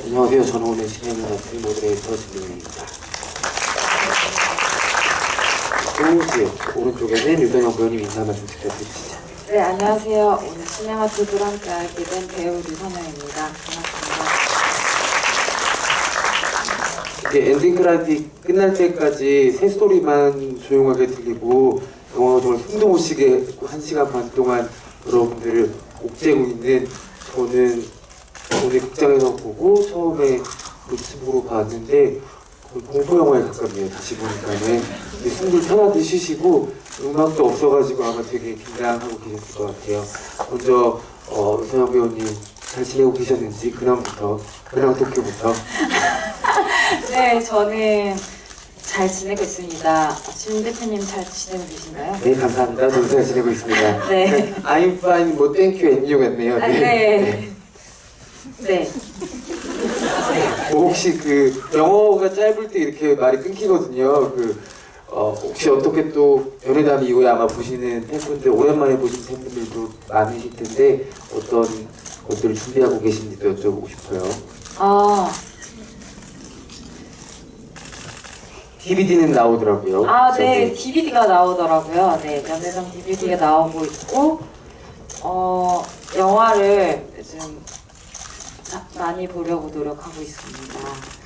안녕하세요. 저는 오늘 진행을 맡은 모델레이터 진동현입니다. 또 오른쪽에는 유변영 배우님 인사 말씀 부탁드립니다. 네, 안녕하세요. 오늘 시네마 투드로 함께 알게 된 배우 류선영입니다. 반갑습니다. 이게 엔딩 크레딧 끝날 때까지 새 스토리만 조용하게 들리고 영화가 정말 숨도 못 쉬게 1시간 반 동안 여러분들을 옥죄고 있는, 저는 오늘 극장에서 보고 처음에 노트북으로 봤는데 거의 공포 영화에 가깝네요. 다시 보니까는 숨을 편하게 쉬시고 음악도 없어가지고 아마 되게 긴장하고 계셨을 것 같아요. 먼저 유선영 배우님 잘 지내고 계셨는지 근황 도쿄부터. 네, 저는 잘 지내고 있습니다. 진 대표님 잘 지내고 계신가요? 네, 감사합니다. 저도 잘 지내고 있습니다. 네. I'm fine, 뭐 땡큐 앤유 같네요. 아, 네. 네. 뭐 혹시 그 영어가 짧을 때 이렇게 말이 끊기거든요. 혹시 어떻게 또 연애담 이후에 아마 보시는 팬분들, 오랜만에 보신 팬분들도 많으실 텐데 어떤 것들을 준비하고 계신지도 여쭤보고 싶어요. DVD는 나오더라고요. 네, DVD가 나오더라고요. 네, 연애담 DVD가 나오고 있고, 영화를 요즘 많이 보려고 노력하고 있습니다.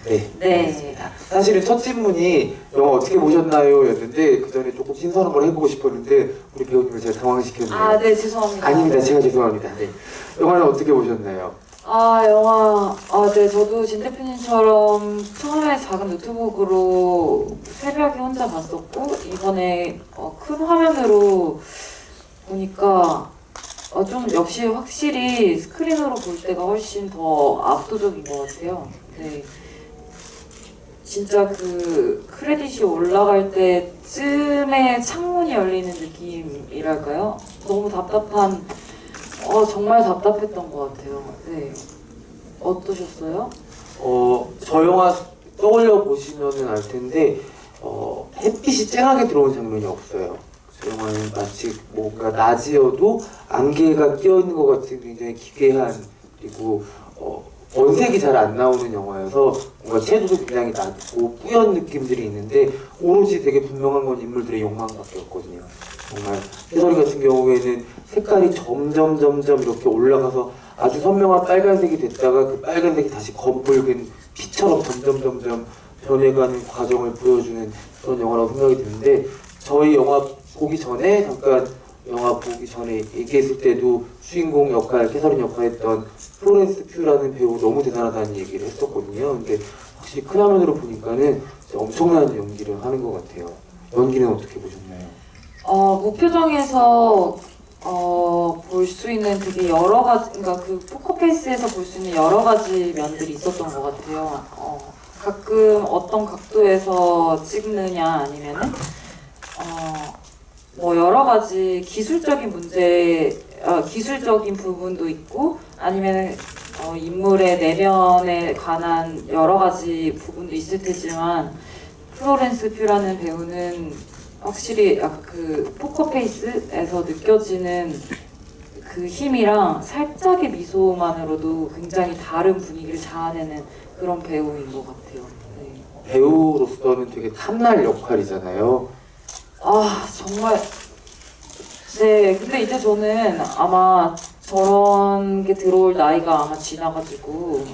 네. 네. 사실은 첫 질문이 영화 어떻게 보셨나요? 였는데 그 전에 조금 신선한 걸 해보고 싶었는데 우리 배우님을 제가 당황시켰네요. 네, 죄송합니다. 아닙니다. 제가 죄송합니다. 네. 영화는 어떻게 보셨나요? 네, 저도 진 대표님처럼 처음에 작은 노트북으로 새벽에 혼자 봤었고, 이번에 큰 화면으로 보니까 좀 역시 확실히 스크린으로 볼 때가 훨씬 더 압도적인 것 같아요. 네. 진짜 그 크레딧이 올라갈 때쯤에 창문이 열리는 느낌이랄까요? 너무 답답한, 정말 답답했던 것 같아요. 네. 어떠셨어요? 저 영화 떠올려 보시면은 알 텐데 햇빛이 쨍하게 들어오는 장면이 없어요. 저 영화는 마치 뭔가 낮이어도 안개가 끼어 있는 것 같은 굉장히 기괴한, 그리고 원색이 잘 안 나오는 영화여서 뭔가 채도도 굉장히 낮고 뿌연 느낌들이 있는데 오로지 되게 분명한 건 인물들의 욕망밖에 없거든요. 정말 해설이 같은 경우에는 색깔이 점점 이렇게 올라가서 아주 선명한 빨간색이 됐다가 그 빨간색이 다시 검붉은 피처럼 점점 변해가는 과정을 보여주는 그런 영화라고 생각이 드는데, 저희 영화 보기 전에 잠깐 영화 보기 전에 얘기했을 때도 주인공 역할, 캐서린 역할 했던 플로렌스 퓨라는 배우 너무 대단하다는 얘기를 했었거든요. 근데 확실히 큰 화면으로 보니까는 엄청난 연기를 하는 것 같아요. 연기는 어떻게 보셨나요? 무표정에서 볼 수 있는 되게 여러 가지, 그러니까 그 포커페이스에서 볼 수 있는 여러 가지 면들이 있었던 것 같아요. 가끔 어떤 각도에서 찍느냐 아니면은 뭐 여러 가지 기술적인 기술적인 부분도 있고, 아니면 인물의 내면에 관한 여러 가지 부분도 있을 테지만, 플로렌스 퓨라는 배우는 확실히 약간 그 포커페이스에서 느껴지는 그 힘이랑 살짝의 미소만으로도 굉장히 다른 분위기를 자아내는 그런 배우인 것 같아요. 네. 배우로서는 되게 탐날 역할이잖아요. 정말. 네, 근데 이제 저는 아마 저런 게 들어올 나이가 아마 지나가지고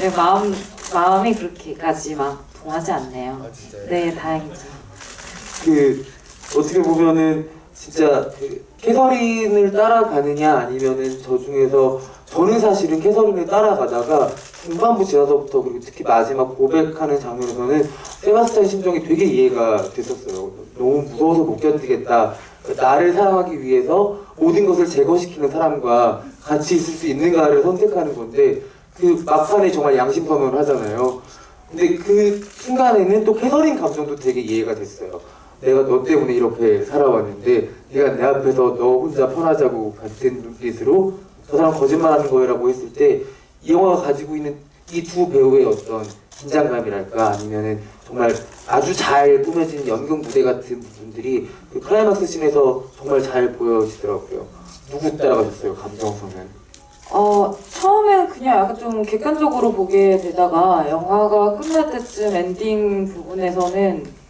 네, 마음이 그렇게까지 막 동하지 않네요. 진짜요? 네, 다행이죠. 어떻게 보면은 진짜 캐서린을 따라가느냐 아니면은 저 중에서 저는 사실은 캐서린을 따라가다가 중반부 지나서부터, 그리고 특히 마지막 고백하는 장면에서는 세바스찬 심정이 되게 이해가 됐었어요. 너무 무서워서 못 견디겠다. 나를 사랑하기 위해서 모든 것을 제거시키는 사람과 같이 있을 수 있는가를 선택하는 건데, 그 막판에 정말 양심선언을 하잖아요. 근데 그 순간에는 또 캐서린 감정도 되게 이해가 됐어요. 내가 너 때문에 이렇게 살아왔는데 네가 내 앞에서 너 혼자 편하자고 같은 눈빛으로 저 사람 거짓말하는 거라고 했을 때, 이 영화가 가지고 있는 이 두 배우의 어떤 긴장감이랄까, 아니면은 정말 아주 잘 꾸며진 연극 무대 같은 부분들이 그 클라이막스 씬에서 정말 잘 보여지더라고요. 누구 따라가셨어요, 감정선은? 처음에는 그냥 약간 좀 객관적으로 보게 되다가 영화가 끝날 때쯤 엔딩 부분에서는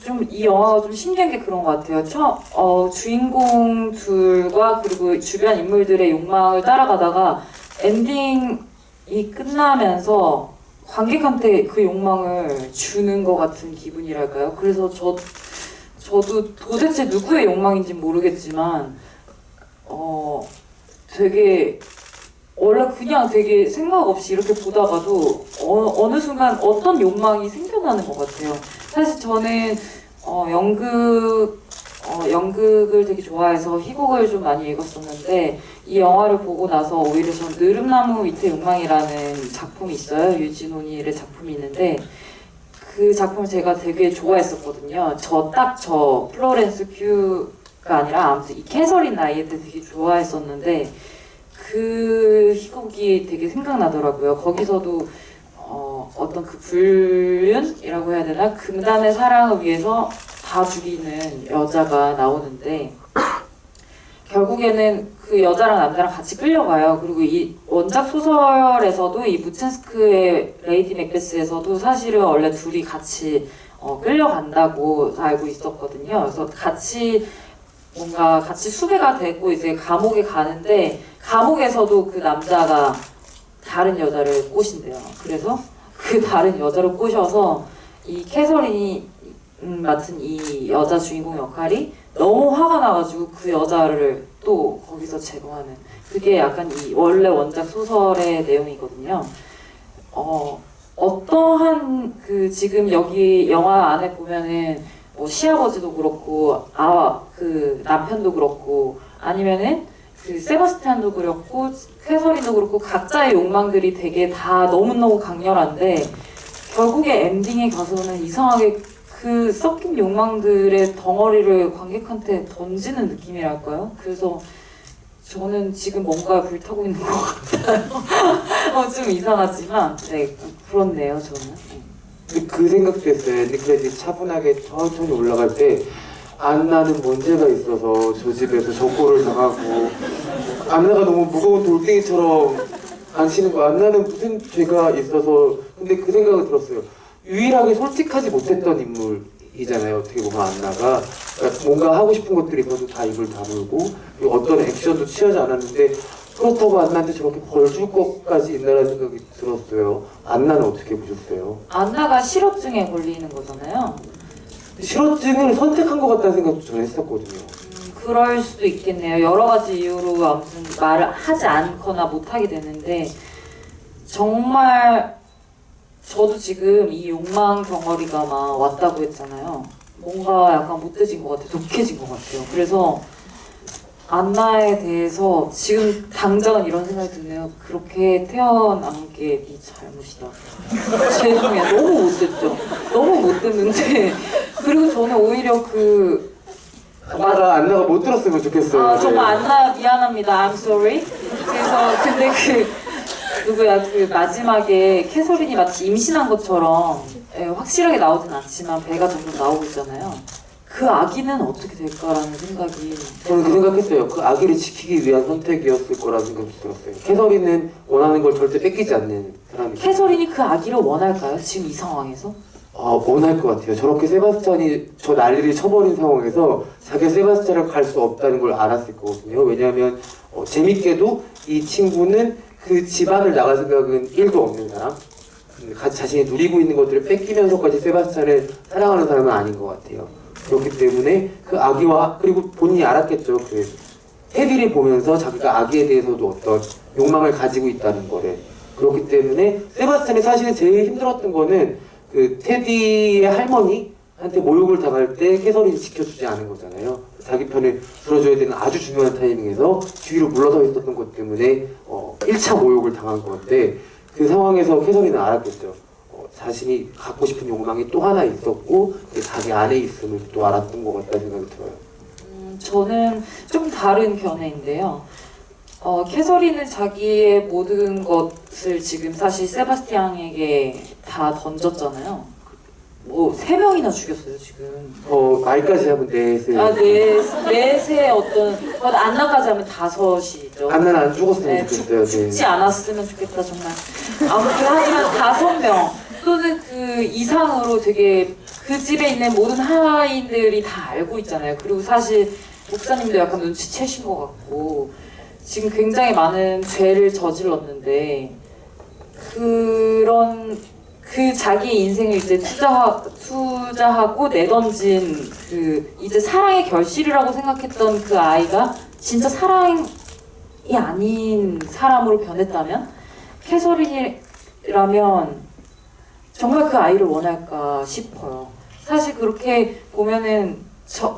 좀 이 영화가 좀 신기한 게 그런 것 같아요. 주인공 둘과 그리고 주변 인물들의 욕망을 따라가다가 엔딩이 끝나면서 관객한테 그 욕망을 주는 것 같은 기분이랄까요? 그래서 저도 도대체 누구의 욕망인지 모르겠지만 되게 원래 그냥 되게 생각 없이 이렇게 보다가도 어느 순간 어떤 욕망이 생겨나는 것 같아요. 사실 저는 연극을 되게 좋아해서 희곡을 좀 많이 읽었었는데 이 영화를 보고 나서 오히려 전 느릅나무 밑에 욕망이라는 작품이 있어요. 유진온이의 작품이 있는데 그 작품을 제가 되게 좋아했었거든요. 저 플로렌스 퓨가 아니라 아무튼 이 캐서린 나이에 되게 좋아했었는데 그 희곡이 되게 생각나더라고요. 거기서도 어떤 그 불륜이라고 해야 되나? 금단의 사랑을 위해서 다 죽이는 여자가 나오는데 결국에는 그 여자랑 남자랑 같이 끌려가요. 그리고 이 원작 소설에서도 이 무첸스크의 레이디 맥베스에서도 사실은 원래 둘이 같이 끌려간다고 알고 있었거든요. 그래서 같이 수배가 되고 이제 감옥에 가는데 감옥에서도 그 남자가 다른 여자를 꼬신대요. 그래서 그 다른 여자를 꼬셔서 이 캐서린이 맡은 이 여자 주인공 역할이 너무 화가 나가지고 그 여자를 또 거기서 제거하는 그게 약간 이 원래 원작 소설의 내용이거든요. 어떠한 그 지금 여기 영화 안에 보면은 뭐 시아버지도 그렇고 그 남편도 그렇고 아니면은 그 세바스찬도 그렇고 캐서린도 그렇고 각자의 욕망들이 되게 다 너무너무 강렬한데 결국에 엔딩에 가서는 이상하게 그 섞인 욕망들의 덩어리를 관객한테 던지는 느낌이랄까요? 그래서 저는 지금 뭔가 불타고 있는 것 같아요. 좀 이상하지만 네 그렇네요 저는. 근데 그 생각도 했어요. 엔딩 크레딧 차분하게 천천히 올라갈 때 안나는 문제가 있어서 저 집에서 적고를 당하고 안나가 너무 무거운 돌덩이처럼 안 치는 거 안나는 무슨 죄가 있어서 근데 그 생각을 들었어요. 유일하게 솔직하지 못했던 인물이잖아요. 어떻게 보면 안나가 그러니까 뭔가 하고 싶은 것들이 있어도 다 입을 다물고 그리고 어떤 액션도 취하지 않았는데 그렇다고 안나한테 저렇게 벌 줄 것까지 있나라는 생각이 들었어요. 안나는 어떻게 보셨어요? 안나가 실업증에 걸리는 거잖아요. 실업증을 선택한 것 같다는 생각도 저는 했었거든요. 그럴 수도 있겠네요. 여러 가지 이유로 아무튼 말을 하지 않거나 못하게 되는데 정말 저도 지금 이 욕망 덩어리가 막 왔다고 했잖아요. 뭔가 약간 못돼진 것 같아요. 독해진 것 같아요. 그래서 안나에 대해서 지금 당장은 이런 생각이 드네요. 그렇게 태어난 게 네 잘못이다. 죄송해요. 너무 못됐죠. 너무 못됐는데 그리고 저는 오히려 안나가 못 들었으면 좋겠어요. 정말 안나 미안합니다. I'm sorry. 그래서 근데 그 마지막에 캐서린이 마치 임신한 것처럼 확실하게 나오진 않지만 배가 점점 나오고 있잖아요. 그 아기는 어떻게 될까라는 생각이 저는 그 생각했어요. 그 아기를 지키기 위한 선택이었을 거라는 생각이 들었어요. 캐서린은 원하는 걸 절대 뺏기지 않는 사람이에요. 캐서린이 그 아기를 원할까요? 지금 이 상황에서? 원할 것 같아요. 저렇게 세바스찬이 저 난리를 쳐버린 상황에서 자기가 세바스찬을 갈 수 없다는 걸 알았을 거거든요. 왜냐하면 재밌게도 이 친구는 그 집안을 나갈 생각은 1도 없는 사람 같이 자신이 누리고 있는 것들을 뺏기면서까지 세바스찬을 사랑하는 사람은 아닌 것 같아요. 그렇기 때문에 그 아기와 그리고 본인이 알았겠죠. 그 테디를 보면서 자기가 아기에 대해서도 어떤 욕망을 가지고 있다는 거를 그렇기 때문에 세바스찬이 사실은 제일 힘들었던 거는 그 테디의 할머니한테 모욕을 당할 때 캐서린이 지켜주지 않은 거잖아요. 자기 편을 들어줘야 되는 아주 중요한 타이밍에서 뒤로 물러서 있었던 것 때문에 1차 모욕을 당한 건데 그 상황에서 캐서린은 알았겠죠. 자신이 갖고 싶은 욕망이 또 하나 있었고 자기 안에 있음을 또 알았던 것 같다는 생각이 들어요. 저는 좀 다른 견해인데요. 캐서린은 자기의 모든 것을 지금 사실 세바스티앙에게 다 던졌잖아요. 뭐 3명이나 죽였어요 지금. 말까지 하면 넷을. 넷의 어떤 안나까지 하면 5이죠. 안나는 안 죽었으면 네, 좋겠어요. 죽지 않았으면 좋겠다 정말. 아무튼 하지만 5명 또는 그 이상으로 되게 그 집에 있는 모든 하인들이 다 알고 있잖아요. 그리고 사실 목사님도 약간 눈치채신 것 같고 지금 굉장히 많은 죄를 저질렀는데 그런 그 자기의 인생을 이제 투자하고 내던진 그 이제 사랑의 결실이라고 생각했던 그 아이가 진짜 사랑이 아닌 사람으로 변했다면 캐서린이라면 정말 그 아이를 원할까 싶어요. 사실 그렇게 보면은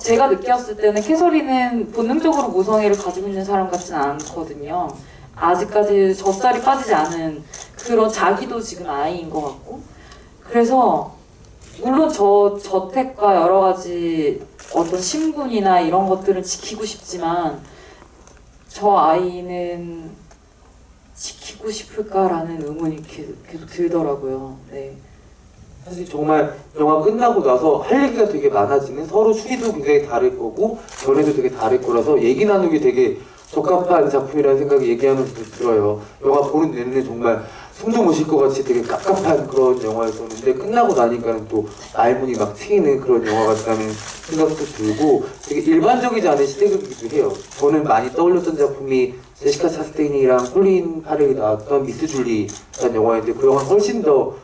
제가 느꼈을 때는 캐서린은 본능적으로 모성애를 가지고 있는 사람 같지는 않거든요. 아직까지 젖살이 빠지지 않은 그런 자기도 지금 아이인 것 같고 그래서 물론 저택과 여러 가지 어떤 신분이나 이런 것들은 지키고 싶지만 저 아이는 지키고 싶을까라는 의문이 계속 들더라고요. 네. 사실 정말 영화 끝나고 나서 할 얘기가 되게 많아지는 서로 추리도 굉장히 다를 거고 견해도 되게 다를 거라서 얘기 나누기 되게 적합한 작품이라는 생각이 얘기하면서 들어요. 영화 보는 내내 정말 숨도 못 쉴 것 같이 되게 깝깝한 그런 영화였었는데 끝나고 나니까는 또 말문이 막 트이는 그런 영화 같다는 생각도 들고 되게 일반적이지 않은 시대극이기도 해요. 저는 많이 떠올렸던 작품이 제시카 차스테인이랑 콜린 파렐이 나왔던 미스 줄리라는 영화인데 그 영화는 훨씬 더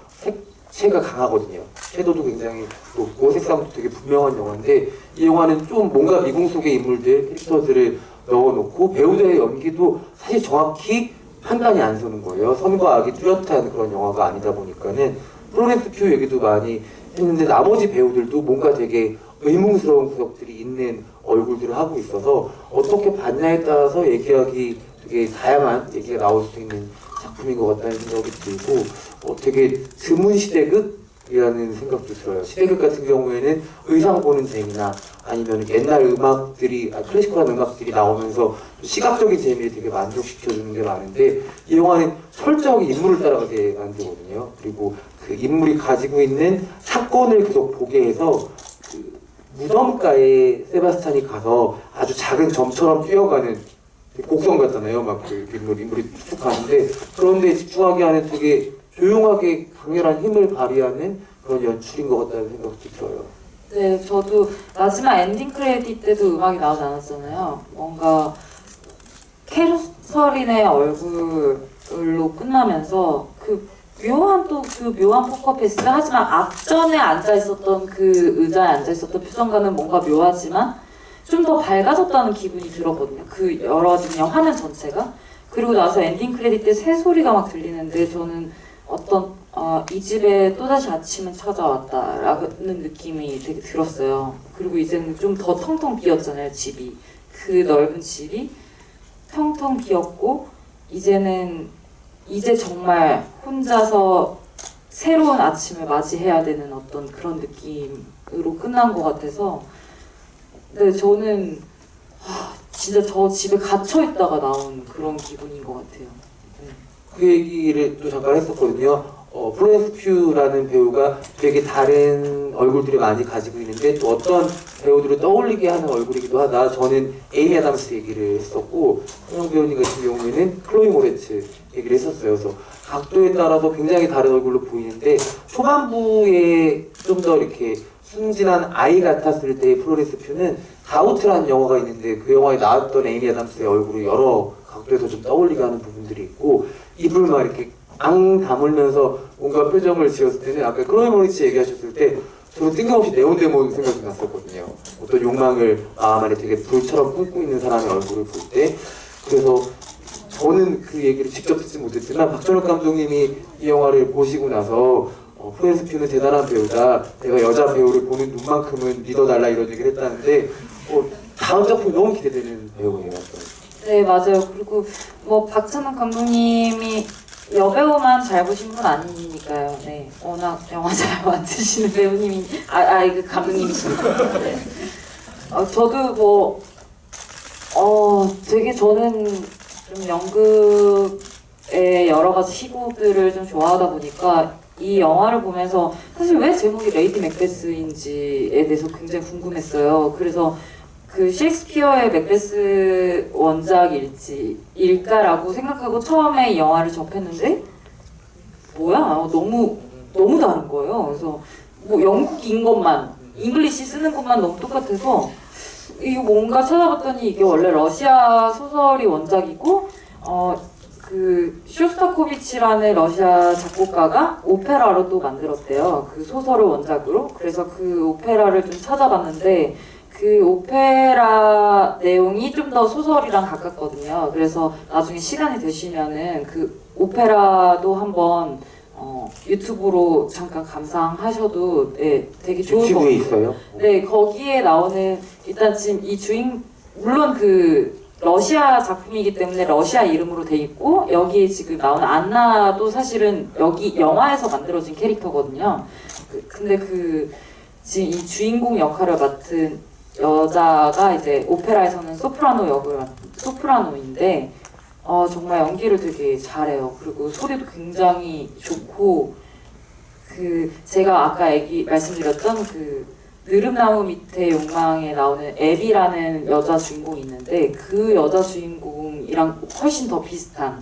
색채가 강하거든요. 섀도도 굉장히 높고 색상도 되게 분명한 영화인데 이 영화는 좀 뭔가 미궁 속의 인물들, 캐릭터들을 넣어놓고 배우들의 연기도 사실 정확히 판단이 안 서는 거예요. 선과 악이 뚜렷한 그런 영화가 아니다 보니까는 플로렌스 퓨 얘기도 많이 했는데 나머지 배우들도 뭔가 되게 의문스러운 구석들이 있는 얼굴들을 하고 있어서 어떻게 봤냐에 따라서 얘기하기 되게 다양한 얘기가 나올 수 있는 작품인 것 같다는 생각이 들고 되게 드문 시대극이라는 생각도 들어요. 시대극 같은 경우에는 의상 보는 재미나 아니면 옛날 음악들이 클래식한 음악들이 나오면서 시각적인 재미를 되게 만족시켜주는 게 많은데 이 영화는 철저하게 인물을 따라가게 만들거든요. 그리고 그 인물이 가지고 있는 사건을 계속 보게 해서 그 무덤가에 세바스찬이 가서 아주 작은 점처럼 뛰어가는 곡선 같잖아요. 막 그 인물이 쭉 가는데 그런데 집중하게 하는 되게 조용하게 강렬한 힘을 발휘하는 그런 연출인 것 같다는 생각도 들어요. 네, 저도 마지막 엔딩 크레딧 때도 음악이 나오지 않았잖아요. 뭔가 캐서린의 얼굴로 끝나면서 그 묘한 포커페이스 하지만 앞전에 앉아 있었던 그 의자에 앉아 있었던 표정과는 뭔가 묘하지만 좀 더 밝아졌다는 기분이 들었거든요. 그 여러 그냥 화면 전체가. 그리고 나서 엔딩 크레딧 때 새소리가 막 들리는데 저는 어떤 이 집에 또다시 아침은 찾아왔다라는 느낌이 되게 들었어요. 그리고 이제는 좀 더 텅텅 비었잖아요, 집이. 그 넓은 집이 텅텅 비었고 이제 정말 혼자서 새로운 아침을 맞이해야 되는 어떤 그런 느낌으로 끝난 것 같아서 네, 저는 진짜 저 집에 갇혀 있다가 나온 그런 기분인 것 같아요. 네. 그 얘기를 또 잠깐 했었거든요. 플로렌스 퓨라는 배우가 되게 다른 얼굴들을 많이 가지고 있는데 또 어떤 배우들을 떠올리게 하는 얼굴이기도 하다. 저는 에이미 아담스 얘기를 했었고 성형 배우님 같은 경우에는 클로이 모레츠 얘기를 했었어요. 그래서 각도에 따라서 굉장히 다른 얼굴로 보이는데 초반부에 좀 더 이렇게 순진한 아이 같았을 때의 플로렌스 퓨는 가우트라는 영화가 있는데 그 영화에 나왔던 에이미 아담스의 얼굴을 여러 각도에서 좀 떠올리게 하는 부분들이 있고 입을 막 이렇게 앙 다물면서 뭔가 표정을 지었을 때는 아까 클로이 모리츠 얘기하셨을 때 저는 뜬금없이 네온데몬 생각이 났었거든요. 어떤 욕망을 마음 안에 되게 불처럼 품고 있는 사람의 얼굴을 볼 때 그래서 저는 그 얘기를 직접 듣지 못했지만 박찬욱 감독님이 이 영화를 보시고 나서 플로렌스 퓨는 대단한 배우다. 내가 여자 배우를 보는 눈만큼은 믿어달라 이런 얘기를 했다는데 다음 작품이 너무 기대되는 배우예요. 네, 맞아요. 그리고 뭐 박찬욱 감독님이 여배우만 잘 보신 분 아니니까요. 네, 워낙 영화 잘 만드시는 배우님이 그 감독님이시니까. 네. 저도 되게 저는 좀 연극의 여러 가지 희곡들을 좀 좋아하다 보니까 이 영화를 보면서 사실 왜 제목이 레이디 맥베스인지에 대해서 굉장히 궁금했어요. 그래서 그 셰익스피어의 맥베스 원작일까라고 생각하고 처음에 이 영화를 접했는데 뭐야? 너무 다른 거예요. 그래서 뭐 영국인 것만 잉글리시 쓰는 것만 너무 똑같아서 이거 뭔가 찾아봤더니 이게 원래 러시아 소설이 원작이고 그 쇼스타코비치라는 러시아 작곡가가 오페라로 또 만들었대요. 그 소설을 원작으로. 그래서 그 오페라를 좀 찾아봤는데 그 오페라 내용이 좀 더 소설이랑 가깝거든요. 그래서 나중에 시간이 되시면은 그 오페라도 한번 유튜브로 잠깐 감상하셔도 네, 되게 좋을 것 유튜브에 같아요. 있어요? 네, 거기에 나오는 일단 지금 이 물론 그 러시아 작품이기 때문에 러시아 이름으로 돼 있고 여기에 지금 나오는 안나도 사실은 여기 영화에서 만들어진 캐릭터거든요. 근데 그 지금 이 주인공 역할을 맡은 여자가 이제 오페라에서는 소프라노 역을 맡은 소프라노인데 정말 연기를 되게 잘해요. 그리고 소리도 굉장히 좋고 그 제가 아까 말씀드렸던 그 느릅나무 밑에 욕망에 나오는 앱이라는 여자 주인공이 있는데 그 여자 주인공이랑 훨씬 더 비슷한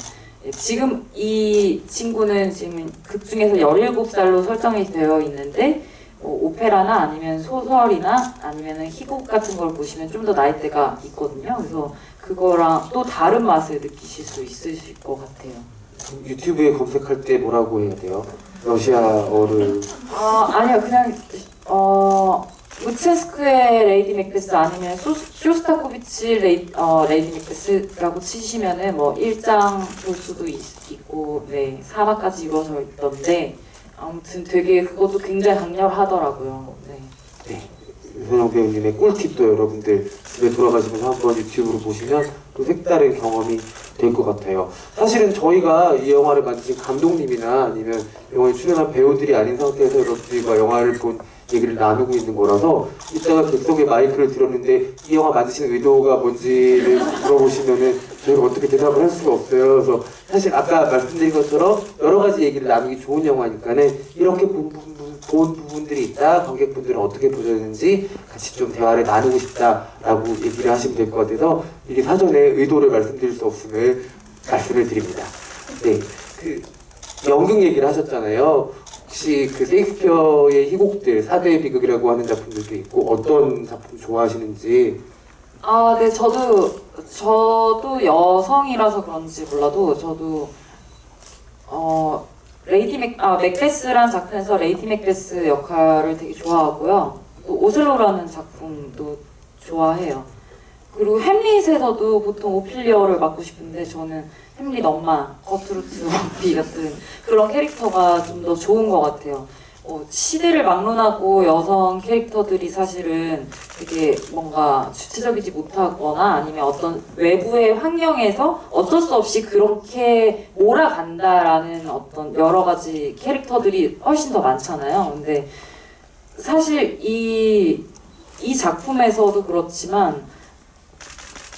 지금 이 친구는 지금 극 중에서 17살로 설정이 되어 있는데 오페라나 아니면 소설이나 아니면 희곡 같은 걸 보시면 좀 더 나이대가 있거든요. 그래서 그거랑 또 다른 맛을 느끼실 수 있으실 것 같아요. 유튜브에 검색할 때 뭐라고 해야 돼요? 러시아어를 아니요. 그냥 무체스크의 레이디 맥베스 아니면 쇼스타코비치 레이디 맥베스라고 치시면은 뭐 1장 볼 수도 있고 네 4화까지 이루어져 있던데 아무튼 되게 그것도 굉장히 강렬하더라고요. 네. 네. 유선영 배우님의 꿀팁도 여러분들 집에 돌아가시면서 한번 유튜브로 보시면 또 색다른 경험이 될 것 같아요. 사실은 저희가 이 영화를 만드신 감독님이나 아니면 영화에 출연한 배우들이 아닌 상태에서 여러분들과 영화를 본 얘기를 나누고 있는 거라서 이따가 객석에 마이크를 들었는데 이 영화 만드신 의도가 뭔지를 물어보시면은 저희가 어떻게 대답을 할 수가 없어요. 그래서 사실 아까 말씀드린 것처럼 여러 가지 얘기를 나누기 좋은 영화니까는 이렇게 본 부분들이 있다. 관객분들은 어떻게 보셨는지 같이 좀 대화를 나누고 싶다라고 얘기를 하시면 될 것 같아서 미리 사전에 의도를 말씀드릴 수 없음을 말씀을 드립니다. 네, 그 연극 얘기를 하셨잖아요. 혹시 그 셰익스피어의 희곡들 4대 비극이라고 하는 작품들도 있고 어떤 작품 좋아하시는지? 네, 저도 여성이라서 그런지 몰라도 저도 맥베스란 작품에서 레이디 맥베스 역할을 되게 좋아하고요. 또 오슬로라는 작품도 좋아해요. 그리고 햄릿에서도 보통 오피리어를 맡고 싶은데 저는 햄릿 엄마, 거트루트 원피 같은 그런 캐릭터가 좀 더 좋은 것 같아요. 시대를 막론하고 여성 캐릭터들이 사실은 되게 뭔가 주체적이지 못하거나 아니면 어떤 외부의 환경에서 어쩔 수 없이 그렇게 몰아간다라는 어떤 여러 가지 캐릭터들이 훨씬 더 많잖아요. 근데 사실 이 작품에서도 그렇지만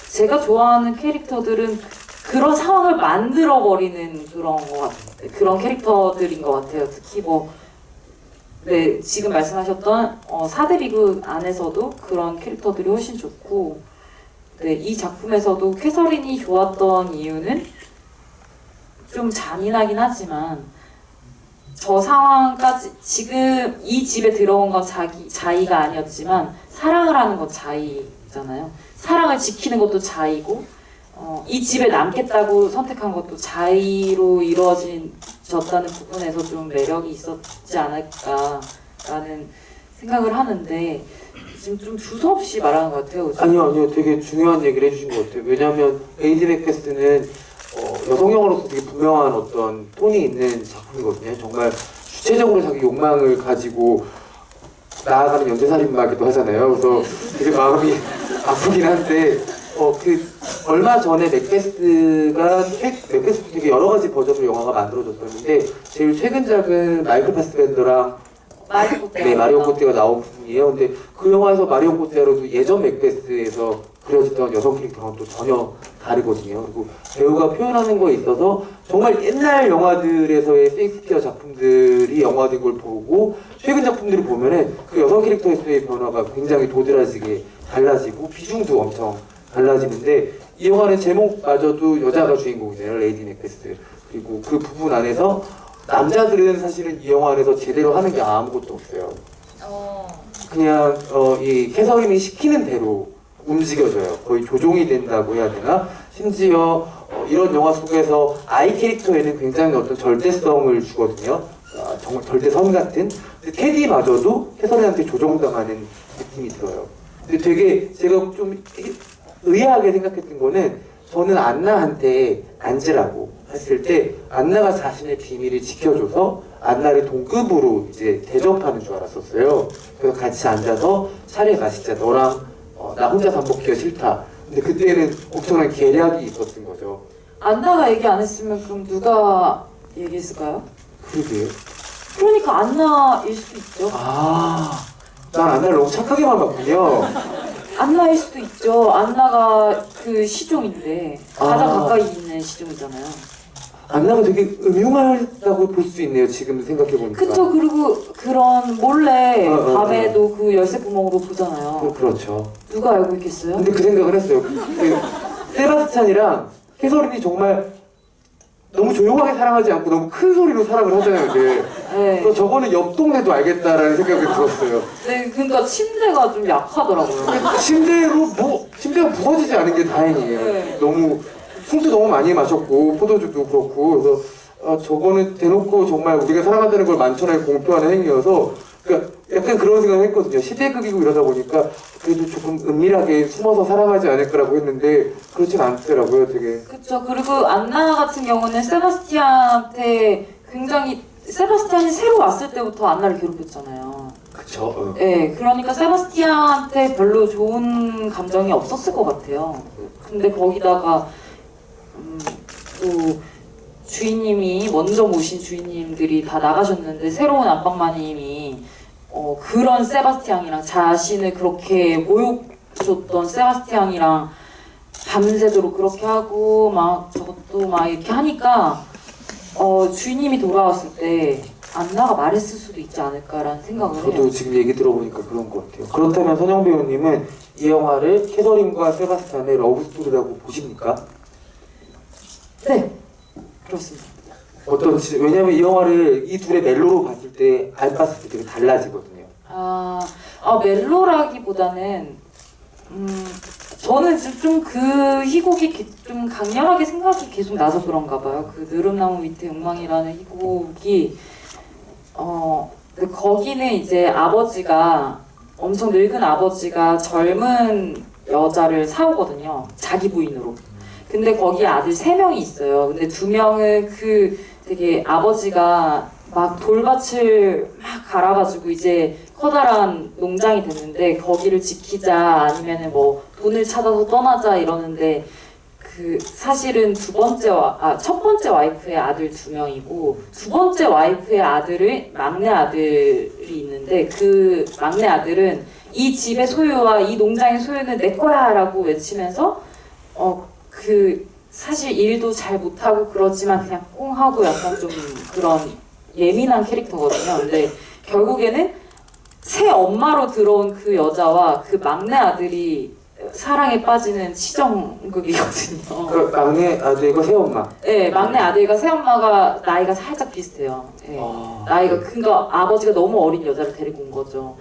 제가 좋아하는 캐릭터들은 그런 상황을 만들어버리는 그런 캐릭터들인 것 같아요. 특히 네, 지금 말씀하셨던 4대 비극 안에서도 그런 캐릭터들이 훨씬 좋고 네, 이 작품에서도 캐서린이 좋았던 이유는 좀 잔인하긴 하지만 저 상황까지 지금 이 집에 들어온 건 자의가 아니었지만 사랑을 하는 건 자의잖아요. 사랑을 지키는 것도 자의고 이 집에 남겠다고 선택한 것도 자의로 이루어졌다는 부분에서 좀 매력이 있었지 않을까라는 생각을 하는데 지금 좀 두서없이 말하는 것 같아요. 그죠? 아니요, 되게 중요한 얘기를 해주신 것 같아요. 왜냐하면 레이디 맥베스는 여성 영화로서 되게 분명한 어떤 톤이 있는 작품이거든요. 정말 주체적으로 자기 욕망을 가지고 나아가는 연쇄살인마기도 하잖아요. 그래서 되게 마음이 아프긴 한데 얼마 전에 맥베스가 되게 여러 가지 버전으로 영화가 만들어졌었는데 제일 최근 작은 마이클 파스벤더랑 마리오 코테가 나온 부분이에요. 근데 그 영화에서 마리오 코테로도 예전 맥베스에서 그려지던 여성 캐릭터랑 또 전혀 다르거든요. 그리고 배우가 표현하는 거에 있어서 정말 옛날 영화들에서의 셰익스피어 작품들이 영화된 걸 보고 최근 작품들을 보면은 그 여성 캐릭터에서의 변화가 굉장히 도드라지게 달라지고 비중도 엄청 달라지는데 이 영화는 제목마저도 여자가 주인공이잖아요. 레이디 맥베스. 그리고 그 부분 안에서 남자들은 사실은 이 영화 안에서 제대로 하는 게 아무것도 없어요. 그냥 이 캐서린이 시키는 대로 움직여져요. 거의 조종이 된다고 해야 되나? 심지어 이런 영화 속에서 아이 캐릭터에는 굉장히 어떤 절대성을 주거든요. 정말 절대성 같은. 근데 테디마저도 캐서린한테 조종당하는 느낌이 들어요. 근데 되게 제가 좀 의아하게 생각했던 거는 저는 안나한테 앉으라고 했을 때 안나가 자신의 비밀을 지켜줘서 안나를 동급으로 이제 대접하는 줄 알았었어요. 그래서 같이 앉아서 차례 마시자. 너랑 나 혼자 밥 먹기가 싫다. 근데 그때는 엄청난 계략이 있었던 거죠. 안나가 얘기 안 했으면 그럼 누가 얘기했을까요? 그러게요. 그러니까 안나일 수도 있죠. 난 안나를 너무 착하게만 봤군요. 안나일 수도 있죠. 안나가 그 시종인데 가장 가까이 있는 시종이잖아요. 안나가 되게 음흉하다고 볼 수 있네요. 지금 생각해보니까. 그쵸. 그리고 그런 몰래 밤에도 그 열쇠 구멍으로 보잖아요. 그렇죠. 누가 알고 있겠어요? 근데 그 생각을 했어요. 세바스찬이랑 캐서린이 정말 너무 조용하게 사랑하지 않고 너무 큰 소리로 사랑을 하잖아요. 이제. 네. 그래서 저거는 옆 동네도 알겠다라는 생각이 들었어요. 네, 그러니까 침대가 좀 약하더라고요. 침대가 부서지지 않은 게 다행이에요. 네. 너무 술도 너무 많이 마셨고 포도주도 그렇고 그래서 저거는 대놓고 정말 우리가 사랑한다는 걸 만천하에 공표하는 행위여서 그러니까 약간 그런 생각을 했거든요. 시대극이고 이러다 보니까 그래도 조금 은밀하게 숨어서 사랑하지 않을까라고 했는데 그렇진 않더라고요. 되게. 그쵸. 그리고 안나 같은 경우는 세바스티안한테 굉장히 세바스티안이 새로 왔을 때부터 안나를 괴롭혔잖아요. 그쵸. 네, 그러니까 세바스티안한테 별로 좋은 감정이 없었을 것 같아요. 근데 거기다가 또 주인님이 먼저 모신 주인님들이 다 나가셨는데 새로운 안방마님이 그런 세바스티앙이랑 자신을 그렇게 모욕줬던 세바스티앙이랑 밤새도록 그렇게 하고 막 저것도 막 이렇게 하니까 주인님이 돌아왔을 때 안나가 말했을 수도 있지 않을까라는 생각을 해요. 저도 지금 얘기 들어보니까 그런 것 같아요. 그렇다면 선영 배우님은 이 영화를 캐서린과 세바스찬의 러브스토리라고 보십니까? 네, 그렇습니다. 왜냐면 이 영화를 이 둘의 멜로로 봤을 때 안 봤을 때 되게 달라지거든요. 멜로라기보다는 저는 좀 그 희곡이 좀 강렬하게 생각이 계속 나서 그런가 봐요. 그 느릅나무 밑에 욕망이라는 희곡이 거기는 이제 아버지가 엄청 늙은 아버지가 젊은 여자를 사오거든요. 자기 부인으로. 근데 거기에 아들 3명이 있어요. 근데 2명은 그 되게 아버지가 막 돌밭을 막 갈아가지고 이제 커다란 농장이 됐는데 거기를 지키자 아니면은 뭐 돈을 찾아서 떠나자 이러는데 그 사실은 첫 번째 와이프의 아들 2명이고 두 번째 와이프의 아들의 막내 아들이 있는데 그 막내 아들은 이 집의 소유와 이 농장의 소유는 내 거야라고 외치면서 사실 일도 잘 못하고 그러지만 그냥 꽁 하고 약간 좀 그런 예민한 캐릭터거든요. 근데 결국에는 새 엄마로 들어온 그 여자와 그 막내 아들이 사랑에 빠지는 치정극이거든요. 그 막내 아들과 새엄마. 네, 막내 아들과 새엄마가 나이가 살짝 비슷해요. 네. 나이가 그러니까 아버지가 너무 어린 여자를 데리고 온 거죠.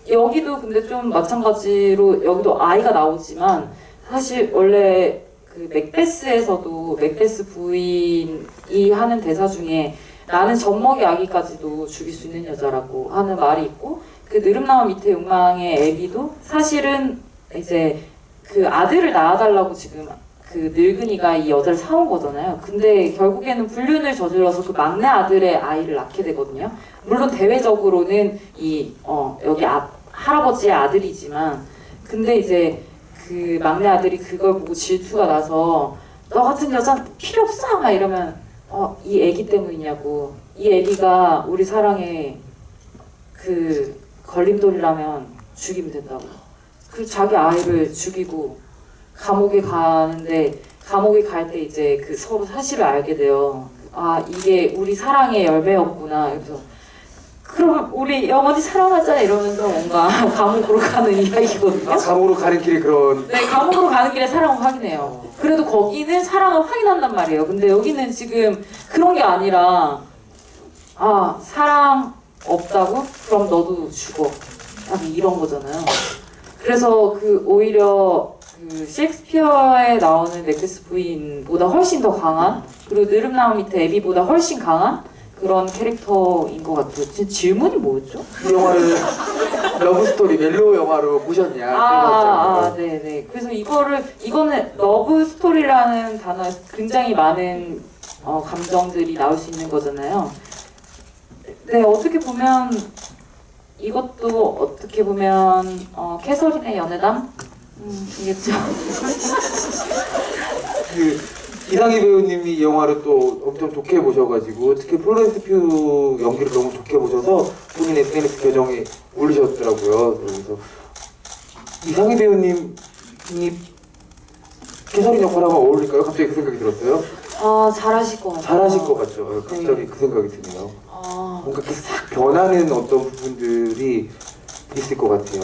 여기도 근데 좀 마찬가지로 여기도 아이가 나오지만 사실 원래 그 맥베스에서도 맥베스 부인이 하는 대사 중에 나는 젖먹이 아기까지도 죽일 수 있는 여자라고 하는 말이 있고 그 느릅나무 밑에 욕망의 애비도 사실은 이제 그 아들을 낳아달라고 지금 그 늙은이가 이 여자를 사온 거잖아요. 근데 결국에는 불륜을 저질러서 그 막내 아들의 아이를 낳게 되거든요. 물론 대외적으로는 여기 할아버지의 아들이지만 근데 이제 그 막내 아들이 그걸 보고 질투가 나서 너 같은 여자는 필요 없어! 막 이러면 이 애기 때문이냐고. 이 애기가 우리 사랑에 그 걸림돌이라면 죽이면 된다고. 그 자기 아이를 죽이고 감옥에 가는데 감옥에 갈 때 이제 그 서로 사실을 알게 돼요. 아 이게 우리 사랑의 열매였구나. 그래서 그럼 우리 영원히 사랑하자 이러면서 뭔가 감옥으로 가는 이야기거든요. 감옥으로 가는 길에 그런 네, 감옥으로 가는 길에 사랑을 확인해요. 그래도 거기는 사랑을 확인한단 말이에요. 근데 여기는 지금 그런 게 아니라 아 사랑 없다고? 그럼 너도 죽어. 약간 이런 거잖아요. 그래서 그 오히려 그 셰익스피어에 나오는 맥베스 부인보다 훨씬 더 강한 그리고 느릅나무 밑에 애비보다 훨씬 강한 그런 캐릭터인 것 같아요. 질문이 뭐였죠? 이 영화를 러브스토리 멜로우 영화로 보셨냐? 네네. 그래서 이거는 러브 스토리라는 단어에 굉장히 많은 감정들이 나올 수 있는 거잖아요. 네, 어떻게 보면 이것도 어떻게 보면 캐서린의 연애담? 이겠죠. 그 이상희 배우님이 이 영화를 또 엄청 좋게 보셔가지고 특히 플로렌스 퓨 연기를 너무 좋게 보셔서 본인 SNS 계정에 올리셨더라고요. 그래서 이상희 배우님이 캐서린 역할하면 어울릴까요? 갑자기 그 생각이 들었어요. 잘하실 것 같아요. 잘하실 것 같죠. 갑자기 그 생각이 드네요. 뭔가 이렇게 싹 변하는 어떤 부분들이 있을 것 같아요.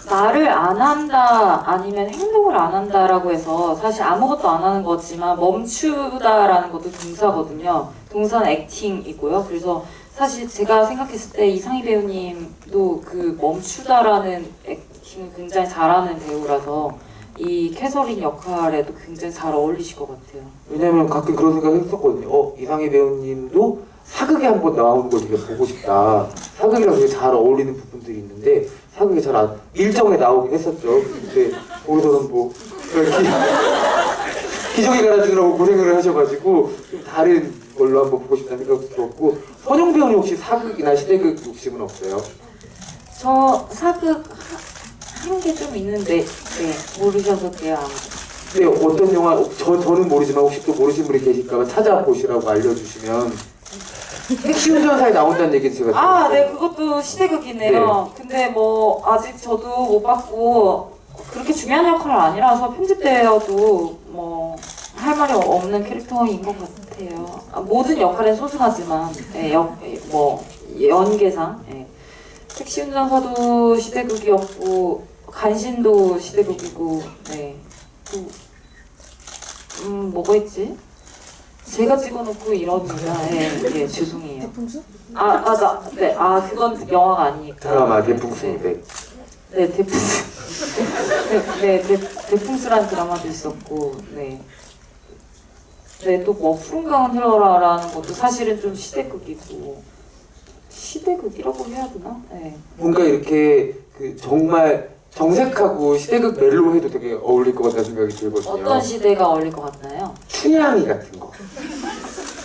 말을 안 한다 아니면 행동을 안 한다라고 해서 사실 아무것도 안 하는 거지만 멈추다라는 것도 동사거든요. 동사는 액팅이고요. 그래서 사실 제가 생각했을 때 이상희 배우님도 그 멈추다라는 액팅을 굉장히 잘하는 배우라서 이 캐서린 역할에도 굉장히 잘 어울리실 것 같아요. 왜냐면 가끔 그런 생각을 했었거든요. 이상희 배우님도 사극에 한번 나오는 걸 되게 보고 싶다. 사극이랑 되게 잘 어울리는 부분들이 있는데 사극이 잘 안, 일정에 나오긴 했었죠. 근데 거기서는 뭐 기저귀 갈아주느라고 고생을 하셔가지고 좀 다른 걸로 한번 보고 싶다는 생각도 들었고 선영 배우님 혹시 사극이나 시대극 욕심은 없어요? 저 사극 한 게 좀 있는데 모르셔서 돼요. 네, 어떤 영화 저는 모르지만 혹시 또 모르시는 분이 계실까봐 찾아보시라고 알려주시면 핵시운전사에 나온다는 얘기 제가 들었어요. 네, 그것도 시대극이네요. 근데 뭐 아직 저도 못 봤고 그렇게 중요한 역할은 아니라서 편집되어도 뭐 할 말이 없는 캐릭터인 것 같아요. 모든 역할은 소중하지만 뭐 연계상 택시운전사도 시대극이었고 간신도 시대극이고 또 뭐가 있지? 제가 찍어놓고 이러니까 죄송해요. 대풍수? 그건 영화가 아니니까. 드라마 대풍수. 네, 대풍수. 대풍수라는 드라마도 있었고, 또 뭐 푸른 강은 흘러라라는 것도 사실은 좀 시대극이고, 시대극이라고 해야 되나? 뭔가 이렇게 그 정말 정색하고 시대극 멜로 해도 되게 어울릴 것 같다는 생각이 들거든요. 어떤 시대가 어울릴 것 같나요? 춘향이 같은 거.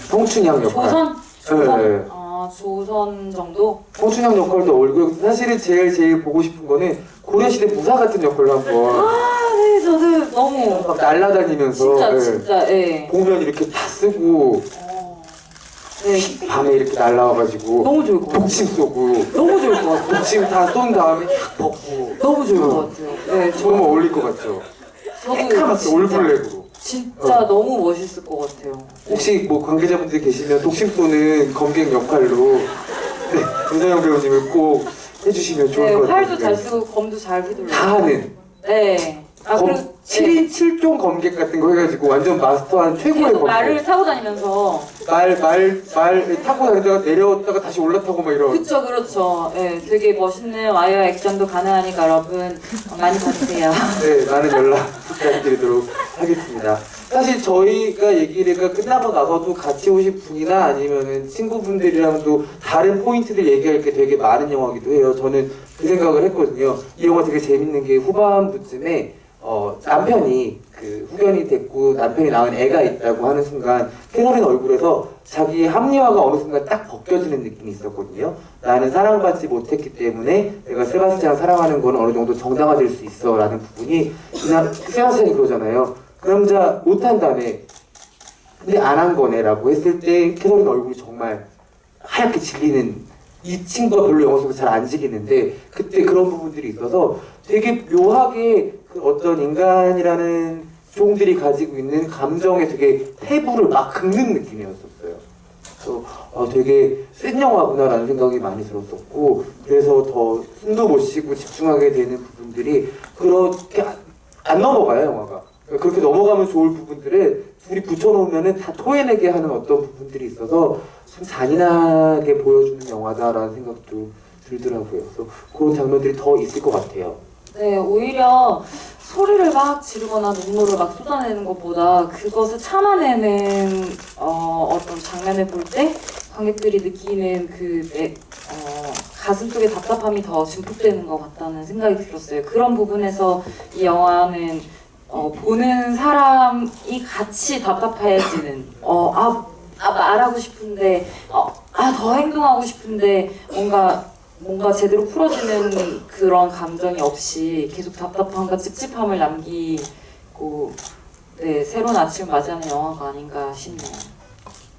성춘향 역할. 조선? 네. 조선 정도? 성춘향 역할도 어울리고 사실은 제일 보고 싶은 거는 고려시대 무사 같은 역할로 한번 네, 저도 너무 막 날아다니면서 진짜, 보면 이렇게 다 쓰고 밤에 이렇게 날라와가지고 너무 좋을 것 같아요. 독침 쏘고 너무 좋을 것 같아요. 독침 다 쏜 다음에 탁 벗고 너무 좋을 것 같아요. 너무 어울릴 것 같죠? 새카맣게 올블랙으로. 진짜 너무 멋있을 것 같아요. 혹시 뭐 관계자분들이 계시면 독심 쏘는 검객 역할로 윤서영 배우님을 꼭 해주시면 좋을 것 같아요. 활도 잘 쓰고 검도 잘 휘둘러. 다 하는. 그리고 7인 7종 검객 같은 거 해가지고 완전 마스터한 최고의 검객. 말을 타고 다니면서. 말 타고 다니다가 내려왔다가 다시 올라타고 막 이런. 그렇죠. 되게 멋있는 와이어 액션도 가능하니까 여러분 많이 봐주세요. 네, 많은 연락 부탁드리도록 하겠습니다. 사실 저희가 얘기가 끝나고 나서도 같이 오실 분이나 아니면은 친구분들이랑도 다른 포인트들 얘기할 게 되게 많은 영화기도 해요. 저는 그 생각을 했거든요. 이 영화 되게 재밌는 게 후반부쯤에 남편이 그 후견이 됐고 남편이 낳은 애가 있다고 하는 순간 캐서린 얼굴에서 자기의 합리화가 어느 순간 딱 벗겨지는 느낌이 있었거든요. 나는 사랑받지 못했기 때문에 내가 세바스찬을 사랑하는 건 어느 정도 정당화될 수 있어 라는 부분이 세바스찬이 그러잖아요. 그 남자 못한다며 근데 안 한 거네 라고 했을 때 캐서린 얼굴이 정말 하얗게 질리는 이 친구가 별로 영화 속에서 잘 안 지리는데 그때 그런 부분들이 있어서 되게 묘하게 그 어떤 인간이라는 종들이 가지고 있는 감정의 되게 태부를 막 긁는 느낌이었었어요. 그래서 되게 센 영화구나라는 생각이 많이 들었었고 그래서 더 숨도 못 쉬고 집중하게 되는 부분들이 그렇게 안 넘어가요 영화가. 그렇게 넘어가면 좋을 부분들을 둘이 붙여놓으면은 다 토해내게 하는 어떤 부분들이 있어서 참 잔인하게 보여주는 영화다라는 생각도 들더라고요. 그래서 그런 장면들이 더 있을 것 같아요. 네, 오히려 소리를 막 지르거나 눈물을 막 쏟아내는 것보다 그것을 참아내는 어떤 장면을 볼 때 관객들이 느끼는 가슴 속의 답답함이 더 증폭되는 것 같다는 생각이 들었어요. 그런 부분에서 이 영화는 보는 사람이 같이 답답해지는 말하고 싶은데 더 행동하고 싶은데 뭔가 제대로 풀어지는 그런 감정이 없이 계속 답답함과 찝찝함을 남기고 새로운 아침을 맞이하는 영화가 아닌가 싶네요.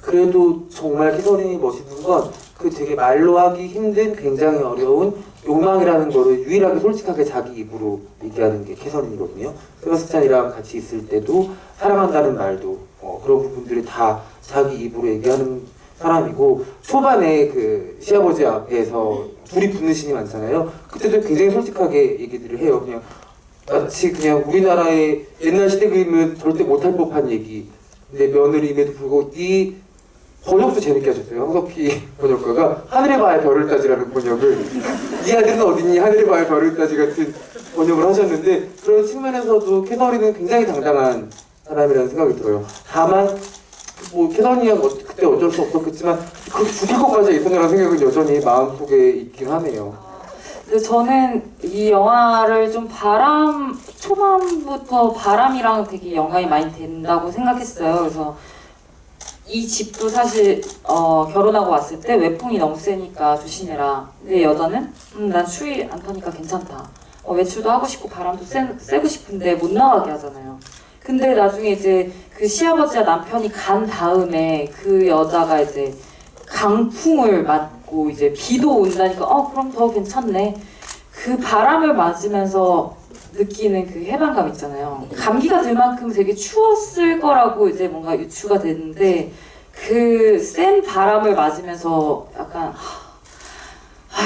그래도 정말 캐서린이 멋있는 건 그 되게 말로 하기 힘든 굉장히 어려운 욕망이라는 거를 유일하게 솔직하게 자기 입으로 얘기하는 게 캐서린이거든요. 세바스찬이랑 같이 있을 때도 사랑한다는 말도 그런 부분들을 다 자기 입으로 얘기하는 사람이고 초반에 그 시아버지 앞에서 둘이 붙는 신이 많잖아요. 그때도 굉장히 솔직하게 얘기들을 해요. 그냥 마치 그냥 우리나라의 옛날 시대 그림은 절대 못할 법한 얘기. 근데 며느리임에도 불구하고 이 번역도 재밌게 하셨어요. 황석희 번역가가 하늘의 바의 별을 따지라는 번역을 이 아들은 어디니 하늘의 바의 별을 따지 같은 번역을 하셨는데 그런 측면에서도 캐서린은 굉장히 당당한 사람이라는 생각이 들어요. 다만 뭐 캐서린이가 그때 어쩔 수 없었겠지만 그렇게 죽일 것까지 있었냐는 생각은 여전히 마음속에 있긴 하네요. 근데 저는 이 영화를 좀 초반부터 바람이랑 되게 연관이 많이 된다고 생각했어요. 그래서 이 집도 사실 결혼하고 왔을 때 외풍이 너무 세니까 조심해라. 근데 여자는 난 추위 안 타니까 괜찮다. 외출도 하고 싶고 바람도 쐬고 싶은데 못 나가게 하잖아요. 근데 나중에 이제 그 시아버지와 남편이 간 다음에 그 여자가 이제 강풍을 맞고 이제 비도 온다니까 그럼 더 괜찮네. 그 바람을 맞으면서 느끼는 그 해방감 있잖아요. 감기가 들 만큼 되게 추웠을 거라고 이제 뭔가 유추가 됐는데 그 센 바람을 맞으면서 약간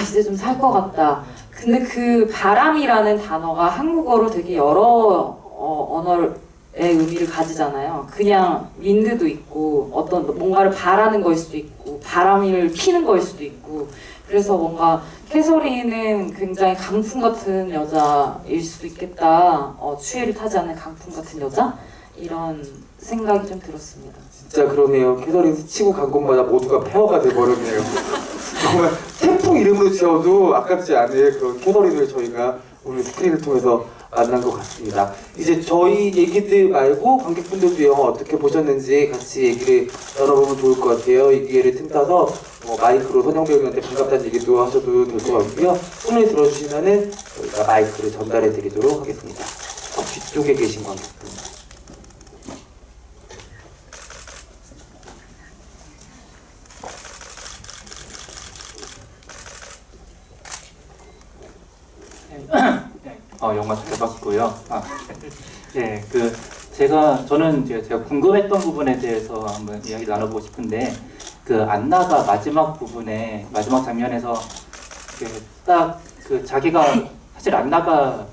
이제 좀 살 것 같다. 근데 그 바람이라는 단어가 한국어로 되게 여러 언어의 의미를 가지잖아요. 그냥 윈드도 있고 어떤 뭔가를 바라는 거일 수도 있고 바람을 피는 거일 수도 있고 그래서 뭔가 캐서린은 굉장히 강풍 같은 여자일 수도 있겠다. 추위를 타지 않는 강풍 같은 여자? 이런 생각이 좀 들었습니다. 진짜 그러네요. 캐서린 스치고 간 곳마다 모두가 폐허가 돼버렸네요. 정말 태풍 이름으로 지어도 아깝지 않은 그런 캐서린을 저희가 오늘 스크린을 통해서 만난 것 같습니다. 이제 저희 얘기들 말고 관객분들도 영화 어떻게 보셨는지 같이 얘기를 나눠보면 좋을 것 같아요. 이 기회를 틈타서 마이크로 선영 배우님한테 반갑다는 얘기도 하셔도 될 것 같고요. 손을 들어주시면은 저희가 마이크를 전달해 드리도록 하겠습니다. 뒤쪽에 계신 관객분. 영화 잘 봤고요. 네, 저는 제가 궁금했던 부분에 대해서 한번 이야기 나눠보고 싶은데, 그 안나가 마지막 장면에서 딱 자기가 사실 안나가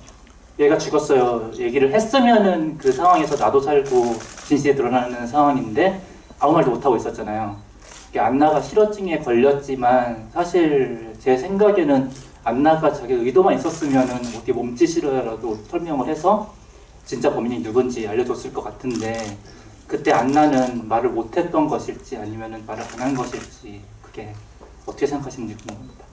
얘가 죽었어요 얘기를 했으면은 그 상황에서 나도 살고 진실이 드러나는 상황인데 아무 말도 못 하고 있었잖아요. 안나가 실어증에 걸렸지만 사실 제 생각에는 안나가 자기 의도만 있었으면은 어떻게 몸짓이라도 설명을 해서 진짜 범인이 누군지 알려줬을 것 같은데 그때 안나는 말을 못했던 것일지 아니면은 말을 안 한 것일지 그게 어떻게 생각하시는지 궁금합니다.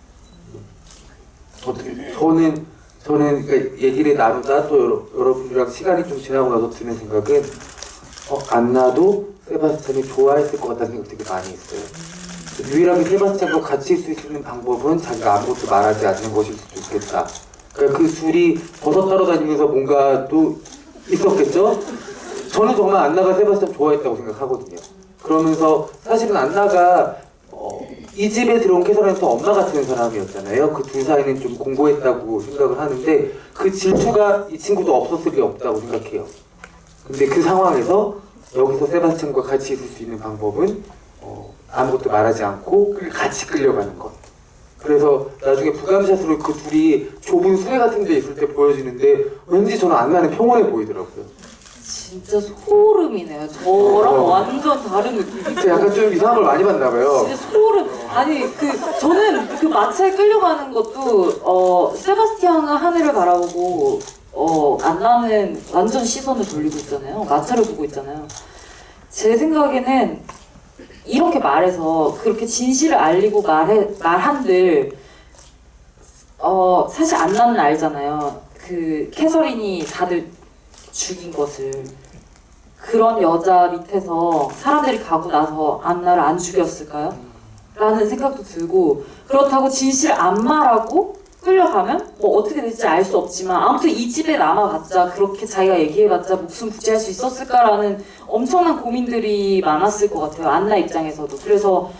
저는 그러니까 얘기를 나누다 또 여러분들이랑 시간이 좀 지나고 나서 드는 생각은 안나도 세바스찬이 좋아했을 것 같다는 생각 되게 많이 했어요. 유일하게 세바스찬과 같이 있을 수 있는 방법은 자기가 아무것도 말하지 않는 것일 수도 있겠다. 그러니까 그 둘이 버섯 따러 다니면서 뭔가 또 있었겠죠? 저는 정말 안나가 세바스찬 좋아했다고 생각하거든요. 그러면서 사실은 안나가 이 집에 들어온 캐서린은 또 엄마 같은 사람이었잖아요. 그 둘 사이는 좀 공고했다고 생각을 하는데 그 질투가 이 친구도 없었을 리 없다고 생각해요. 근데 그 상황에서 여기서 세바스찬과 같이 있을 수 있는 방법은 아무것도 말하지 않고 같이 끌려가는 것. 그래서 나중에 부감샷으로 그 둘이 좁은 수레 같은 데 있을 때 보여지는데 왠지 저는 안나는 평온해 보이더라고요. 진짜 소름이네요. 저랑 완전 다른 느낌. 진짜 약간 좀 이상한 걸 많이 봤나 봐요. 진짜 소름. 아니 저는 그 마차에 끌려가는 것도 세바스티안은 하늘을 바라보고 안나는 완전 시선을 돌리고 있잖아요. 마차를 보고 있잖아요. 제 생각에는 이렇게 말해서 그렇게 진실을 알리고 말한들 사실 안나는 알잖아요. 그 캐서린이 다들 죽인 것을. 그런 여자 밑에서 사람들이 가고 나서 안나를 안 죽였을까요? 라는 생각도 들고, 그렇다고 진실을 안 말하고 끌려가면 뭐 어떻게 될지 알 수 없지만 아무튼 이 집에 남아봤자 그렇게 자기가 얘기해봤자 목숨 부지할 수 있었을까라는 엄청난 고민들이 많았을 것 같아요. 안나 입장에서도. 그래서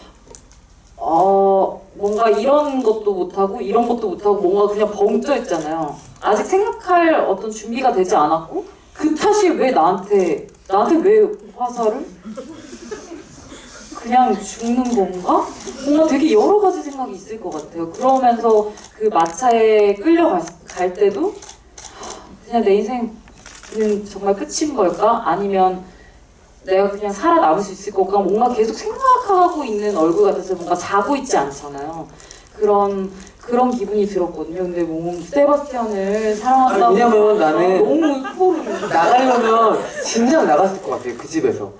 뭔가 이런 것도 못하고 이런 것도 못하고 뭔가 그냥 벙 떠 있잖아요. 아직 생각할 어떤 준비가 되지 않았고 그 탓이 왜 나한테 왜 화살을? 그냥 죽는 건가? 뭔가 되게 여러 가지 생각이 있을 것 같아요. 그러면서 그 마차에 끌려갈 때도 그냥 내 인생은 정말 끝인 걸까? 아니면 내가 그냥 살아남을 수 있을 걸까? 뭔가 계속 생각하고 있는 얼굴 같아서 뭔가 자고 있지 않잖아요. 그런 기분이 들었거든요. 근데 뭐 세바스티안을 사랑한다고 왜냐면 나는 너무 소름이. 나가려면 진작 나갔을 것 같아요. 그 집에서.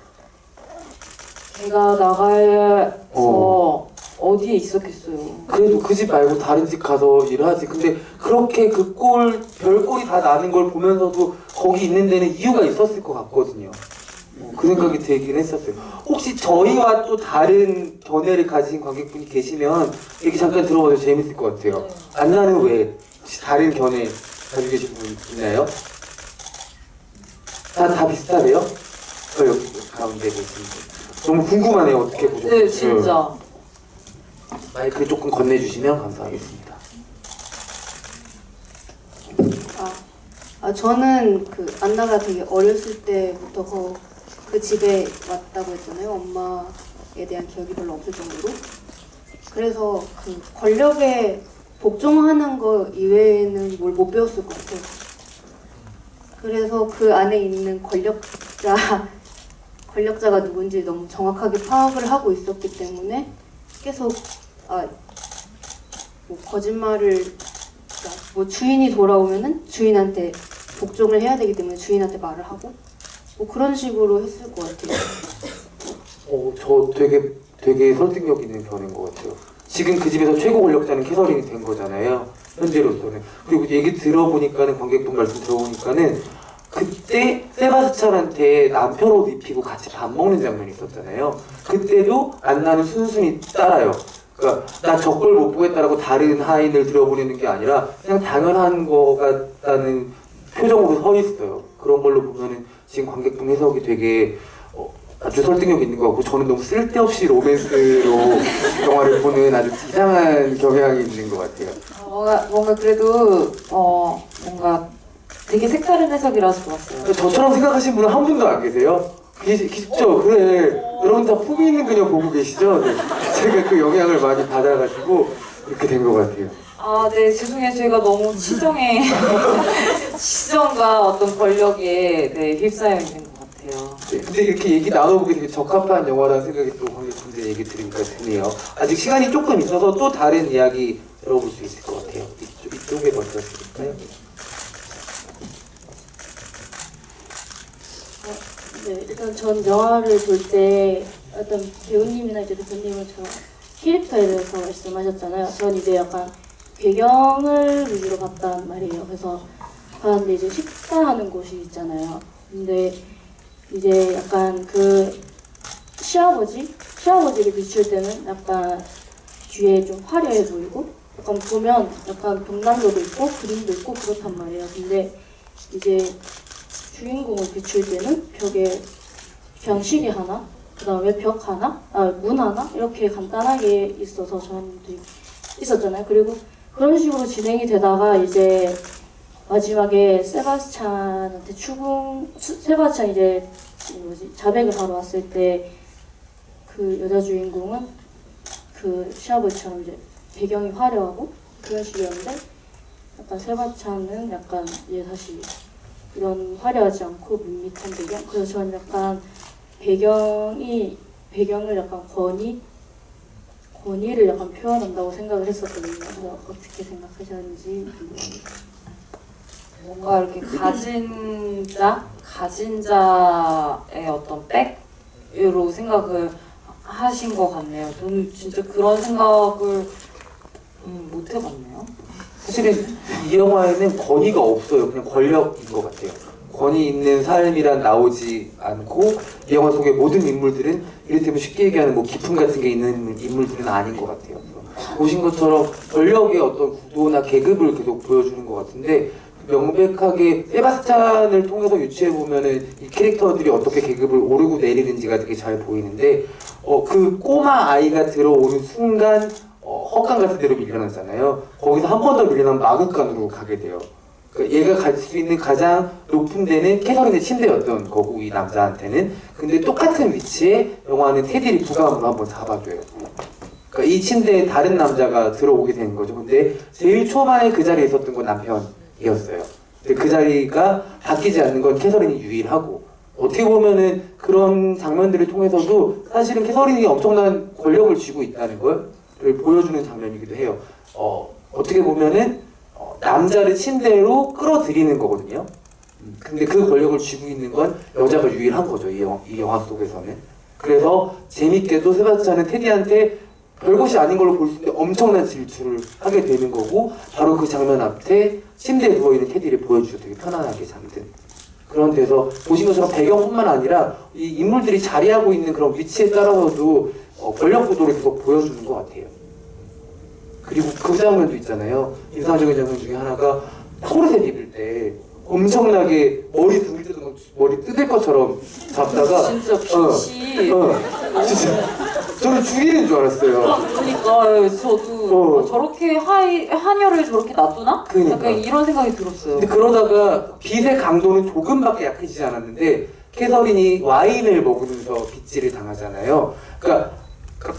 걔가 나가서 어디에 있었겠어요. 그래도 그 집 말고 다른 집 가서 일을 하지. 근데 그렇게 그 별꼴이 다 나는 걸 보면서도 거기 있는 데는 이유가 있었을 것 같거든요. 그 생각이 들긴 했었어요. 혹시 저희와 또 다른 견해를 가진 관객분이 계시면 얘기 잠깐 들어봐도 재밌을 것 같아요. 안나는 왜? 혹시 다른 견해 가지고 계신 분 있나요? 다 비슷하대요? 여기 가운데 계신 분. 너무 궁금하네요. 어떻게 보셨어요? 네, 진짜. 마이크를 조금 건네주시면 감사하겠습니다. 저는 그 안나가 되게 어렸을 때부터 그 집에 왔다고 했잖아요. 엄마에 대한 기억이 별로 없을 정도로. 그래서 그 권력에 복종하는 거 이외에는 뭘 못 배웠을 것 같아요. 그래서 그 안에 있는 권력자가 누군지 너무 정확하게 파악을 하고 있었기 때문에 계속 뭐 거짓말을 뭐 주인이 돌아오면은 주인한테 복종을 해야 되기 때문에 주인한테 말을 하고 뭐 그런 식으로 했을 것 같아요. 저 되게 설득력 있는 견해인 것 같아요. 지금 그 집에서 최고 권력자는 캐서린이 된 거잖아요. 현재로서는. 그리고 얘기 들어보니까는 관객분 말씀 들어보니까는 그때 세바스찬한테 남편 옷 입히고 같이 밥 먹는 장면이 있었잖아요. 그때도 안나는 순순히 따라요. 그러니까 나 저걸 못 보겠다라고 다른 하인을 들여보내는 게 아니라 그냥 당연한 거 같다는 표정으로 서 있어요. 그런 걸로 보면은 지금 관객분 해석이 되게 아주 설득력 있는 것 같고 저는 너무 쓸데없이 로맨스로 영화를 보는 아주 이상한 경향이 있는 것 같아요. 뭔가 그래도 뭔가 되게 색다른 해석이라서 좋았어요. 저처럼 생각하시는 분은 한 분도 안 계세요? 계시죠? 그래. 여러분 다 품위 있는 그녀 보고 계시죠? 네. 제가 그 영향을 많이 받아가지고 이렇게 된 것 같아요. 네, 죄송해요. 제가 너무 시정과 어떤 권력에 휩싸여 있는 것 같아요. 네, 근데 이렇게 얘기 나눠보기 되게 적합한 영화라는 생각이 또 관객분들 얘기 들으니까 드네요. 아직 시간이 조금 있어서 또 다른 이야기 들어볼 수 있을 것 같아요. 이쪽에 먼저 드릴까요? 네, 일단 전 영화를 볼 때 어떤 배우님이나 이제 대표님은 저 캐릭터에 대해서 말씀하셨잖아요. 전 이제 약간 배경을 위주로 봤단 말이에요. 그래서 봤는데 이제 식사하는 곳이 있잖아요. 근데 이제 약간 그 시아버지를 비출 때는 약간 뒤에 좀 화려해 보이고 약간 보면 약간 벽난로도 있고 그림도 있고 그렇단 말이에요. 근데 이제 주인공을 비출 때는 벽에 그냥 시계 하나 그다음에 벽 하나, 문 하나 이렇게 간단하게 있어서 저는 되게 있었잖아요. 그리고 그런 식으로 진행이 되다가 이제 마지막에 세바스찬한테 세바스찬 이제 자백을 하러 왔을 때 그 여자 주인공은 그 시아버지처럼 이제 배경이 화려하고 그런 식이었는데 약간 세바스찬은 약간 이제 다시 이런 화려하지 않고 밋밋한 배경. 그래서 저는 약간 배경을 약간 권위를 약간 표현한다고 생각을 했었거든요. 그래서 어떻게 생각하셨는지 궁금합니다. 뭔가 이렇게 가진 자의 어떤 백으로 생각을 하신 것 같네요. 저는 진짜 그런 생각을 못 해봤네요. 사실은 이 영화에는 권위가 없어요. 그냥 권력인 것 같아요. 권위 있는 삶이란 나오지 않고 이 영화 속의 모든 인물들은 이를테면 쉽게 얘기하는 뭐 기품 같은 게 있는 인물들은 아닌 것 같아요. 보신 것처럼 권력의 어떤 구도나 계급을 계속 보여주는 것 같은데 명백하게 세바스찬을 통해서 유추해보면은 이 캐릭터들이 어떻게 계급을 오르고 내리는지가 되게 잘 보이는데 그 꼬마 아이가 들어오는 순간 헛간 같은 데로 밀려났잖아요. 거기서 한 번 더 밀려나면 마극간으로 가게 돼요. 그러니까 얘가 갈 수 있는 가장 높은 데는 캐서린의 침대였던 거고 이 남자한테는. 근데 똑같은 위치에 영화는 테디를 부감으로 한번 잡아줘요. 그러니까 이 침대에 다른 남자가 들어오게 되는 거죠. 근데 제일 초반에 그 자리에 있었던 건 남편이었어요. 근데 그 자리가 바뀌지 않는 건 캐서린이 유일하고, 어떻게 보면은 그런 장면들을 통해서도 사실은 캐서린이 엄청난 권력을 쥐고 있다는 걸 보여주는 장면이기도 해요. 어떻게 보면은 남자를 침대로 끌어들이는 거거든요. 근데 그 권력을 쥐고 있는 건 여자가 유일한 거죠, 이 영화 속에서는. 그래서 재밌게도 세바스찬은 테디한테 별것이 아닌 걸로 볼 수 있는데 엄청난 질투를 하게 되는 거고, 바로 그 장면 앞에 침대에 누워있는 테디를 보여주죠. 되게 편안하게 잠든. 그런 데서 보신 것처럼 배경뿐만 아니라 이 인물들이 자리하고 있는 그런 위치에 따라서도 권력 구도를 계속 보여주는 것 같아요. 그리고 그 장면도 있잖아요. 인상적인 장면 중에 하나가 코르셋 입을 때 엄청나게 머리 뜯을 것처럼 잡다가 진짜 빛이 진짜 저는 죽이는 줄 알았어요. 그러니까 저도 저렇게 한여를 저렇게 놔두나? 그러니까. 약간 이런 생각이 들었어요. 근데 그러다가 빛의 강도는 조금밖에 약해지지 않았는데 캐서린이 와인을 먹으면서 빗질을 당하잖아요. 그러니까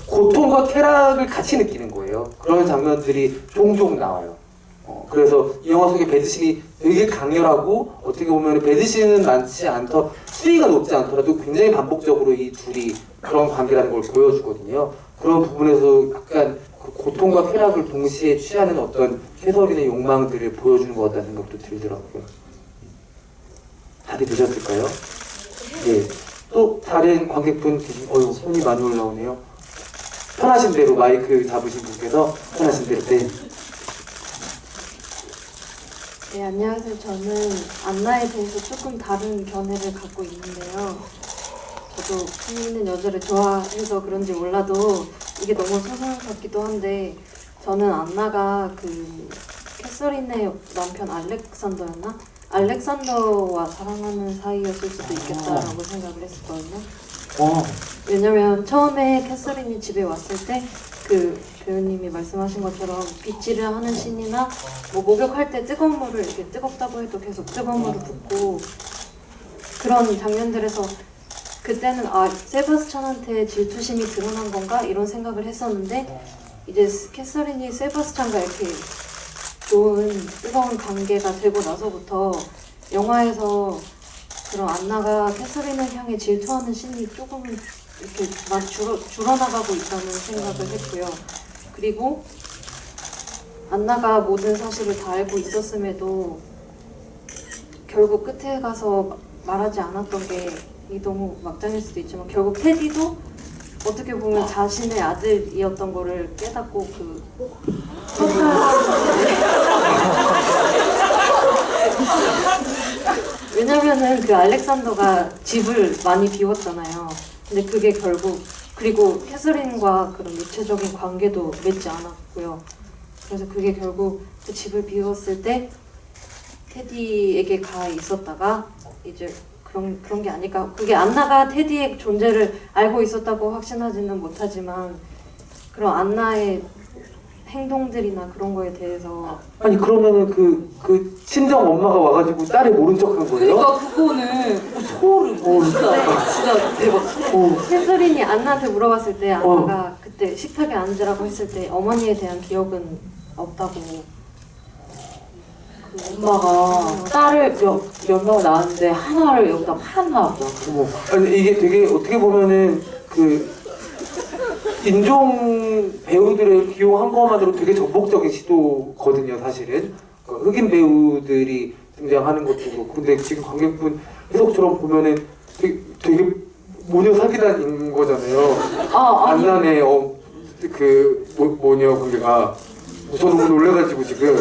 고통과 쾌락을 같이 느끼는 거예요. 그런 장면들이 종종 나와요. 그래서 이 영화 속의 배드신이 되게 강렬하고, 어떻게 보면 배드신은 많지 않더 수위가 높지 않더라도 굉장히 반복적으로 이 둘이 그런 관계라는 걸 보여주거든요. 그런 부분에서 약간 그 고통과 쾌락을 동시에 취하는 어떤 캐서린의 욕망들을 보여주는 것 같다는 생각도 들더라고요. 다들 되셨을까요? 네. 또 다른 관객분 계신, 손이 많이 올라오네요. 편하신 대로 마이크 잡으신 분께서 편하신 대로. 네. 네, 안녕하세요. 저는 안나에 대해서 조금 다른 견해를 갖고 있는데요. 저도 풍미있는 여자를 좋아해서 그런지 몰라도 이게 너무 소설 같기도 한데, 저는 안나가 그 캐서린의 남편 알렉산더였나? 알렉산더와 사랑하는 사이였을 수도 있겠다라고 생각을 했었거든요. 왜냐면 처음에 캐서린이 집에 왔을 때 그 배우님이 말씀하신 것처럼 빗질을 하는 씬이나 뭐 목욕할 때 뜨거운 물을 이렇게 뜨겁다고 해도 계속 뜨거운 물을 붓고 그런 장면들에서 그때는 세바스찬한테 질투심이 드러난 건가 이런 생각을 했었는데, 이제 캐서린이 세바스찬과 이렇게 좋은 뜨거운 관계가 되고 나서부터 영화에서 그런 안나가 캐서린을 향해 질투하는 씬이 조금 이렇게 많이 줄어나가고 있다는 생각을 했고요. 그리고 안나가 모든 사실을 다 알고 있었음에도 결국 끝에 가서 말하지 않았던 게 너무 막장일 수도 있지만, 결국 테디도 어떻게 보면 자신의 아들이었던 거를 깨닫고 왜냐면은 그 알렉산더가 집을 많이 비웠잖아요. 근데 그게 결국, 그리고 캐서린과 그런 육체적인 관계도 맺지 않았고요. 그래서 그게 결국 그 집을 비웠을 때 테디에게 가 있었다가 이제 그런 게 아닐까. 그게 안나가 테디의 존재를 알고 있었다고 확신하지는 못하지만 그런 안나의 행동들이나 그런 거에 대해서 아니 그러면은 그 친정 엄마가 와가지고 딸이 모른 척한 거예요? 그러니까 그거는 소름. 진짜 대박. 캐서린이 안나한테 물어봤을 때 안나가 그때 식탁에 앉으라고 했을 때 어머니에 대한 기억은 없다고. 엄마가 딸을 몇 명을 낳았는데 하나를 여기다 팔았나 보다. 어머, 아니 이게 되게 어떻게 보면은 그 인종 배우들을 기용한 것만으로 되게 전폭적인 시도거든요, 사실은. 그러니까 흑인 배우들이 등장하는 것도 그렇고. 근데 지금 관객분 해석처럼 보면은 되게 모녀 사기단인 거잖아요. 아니. 안나네 모녀 관계가. 저는 너무 놀래가지고 지금.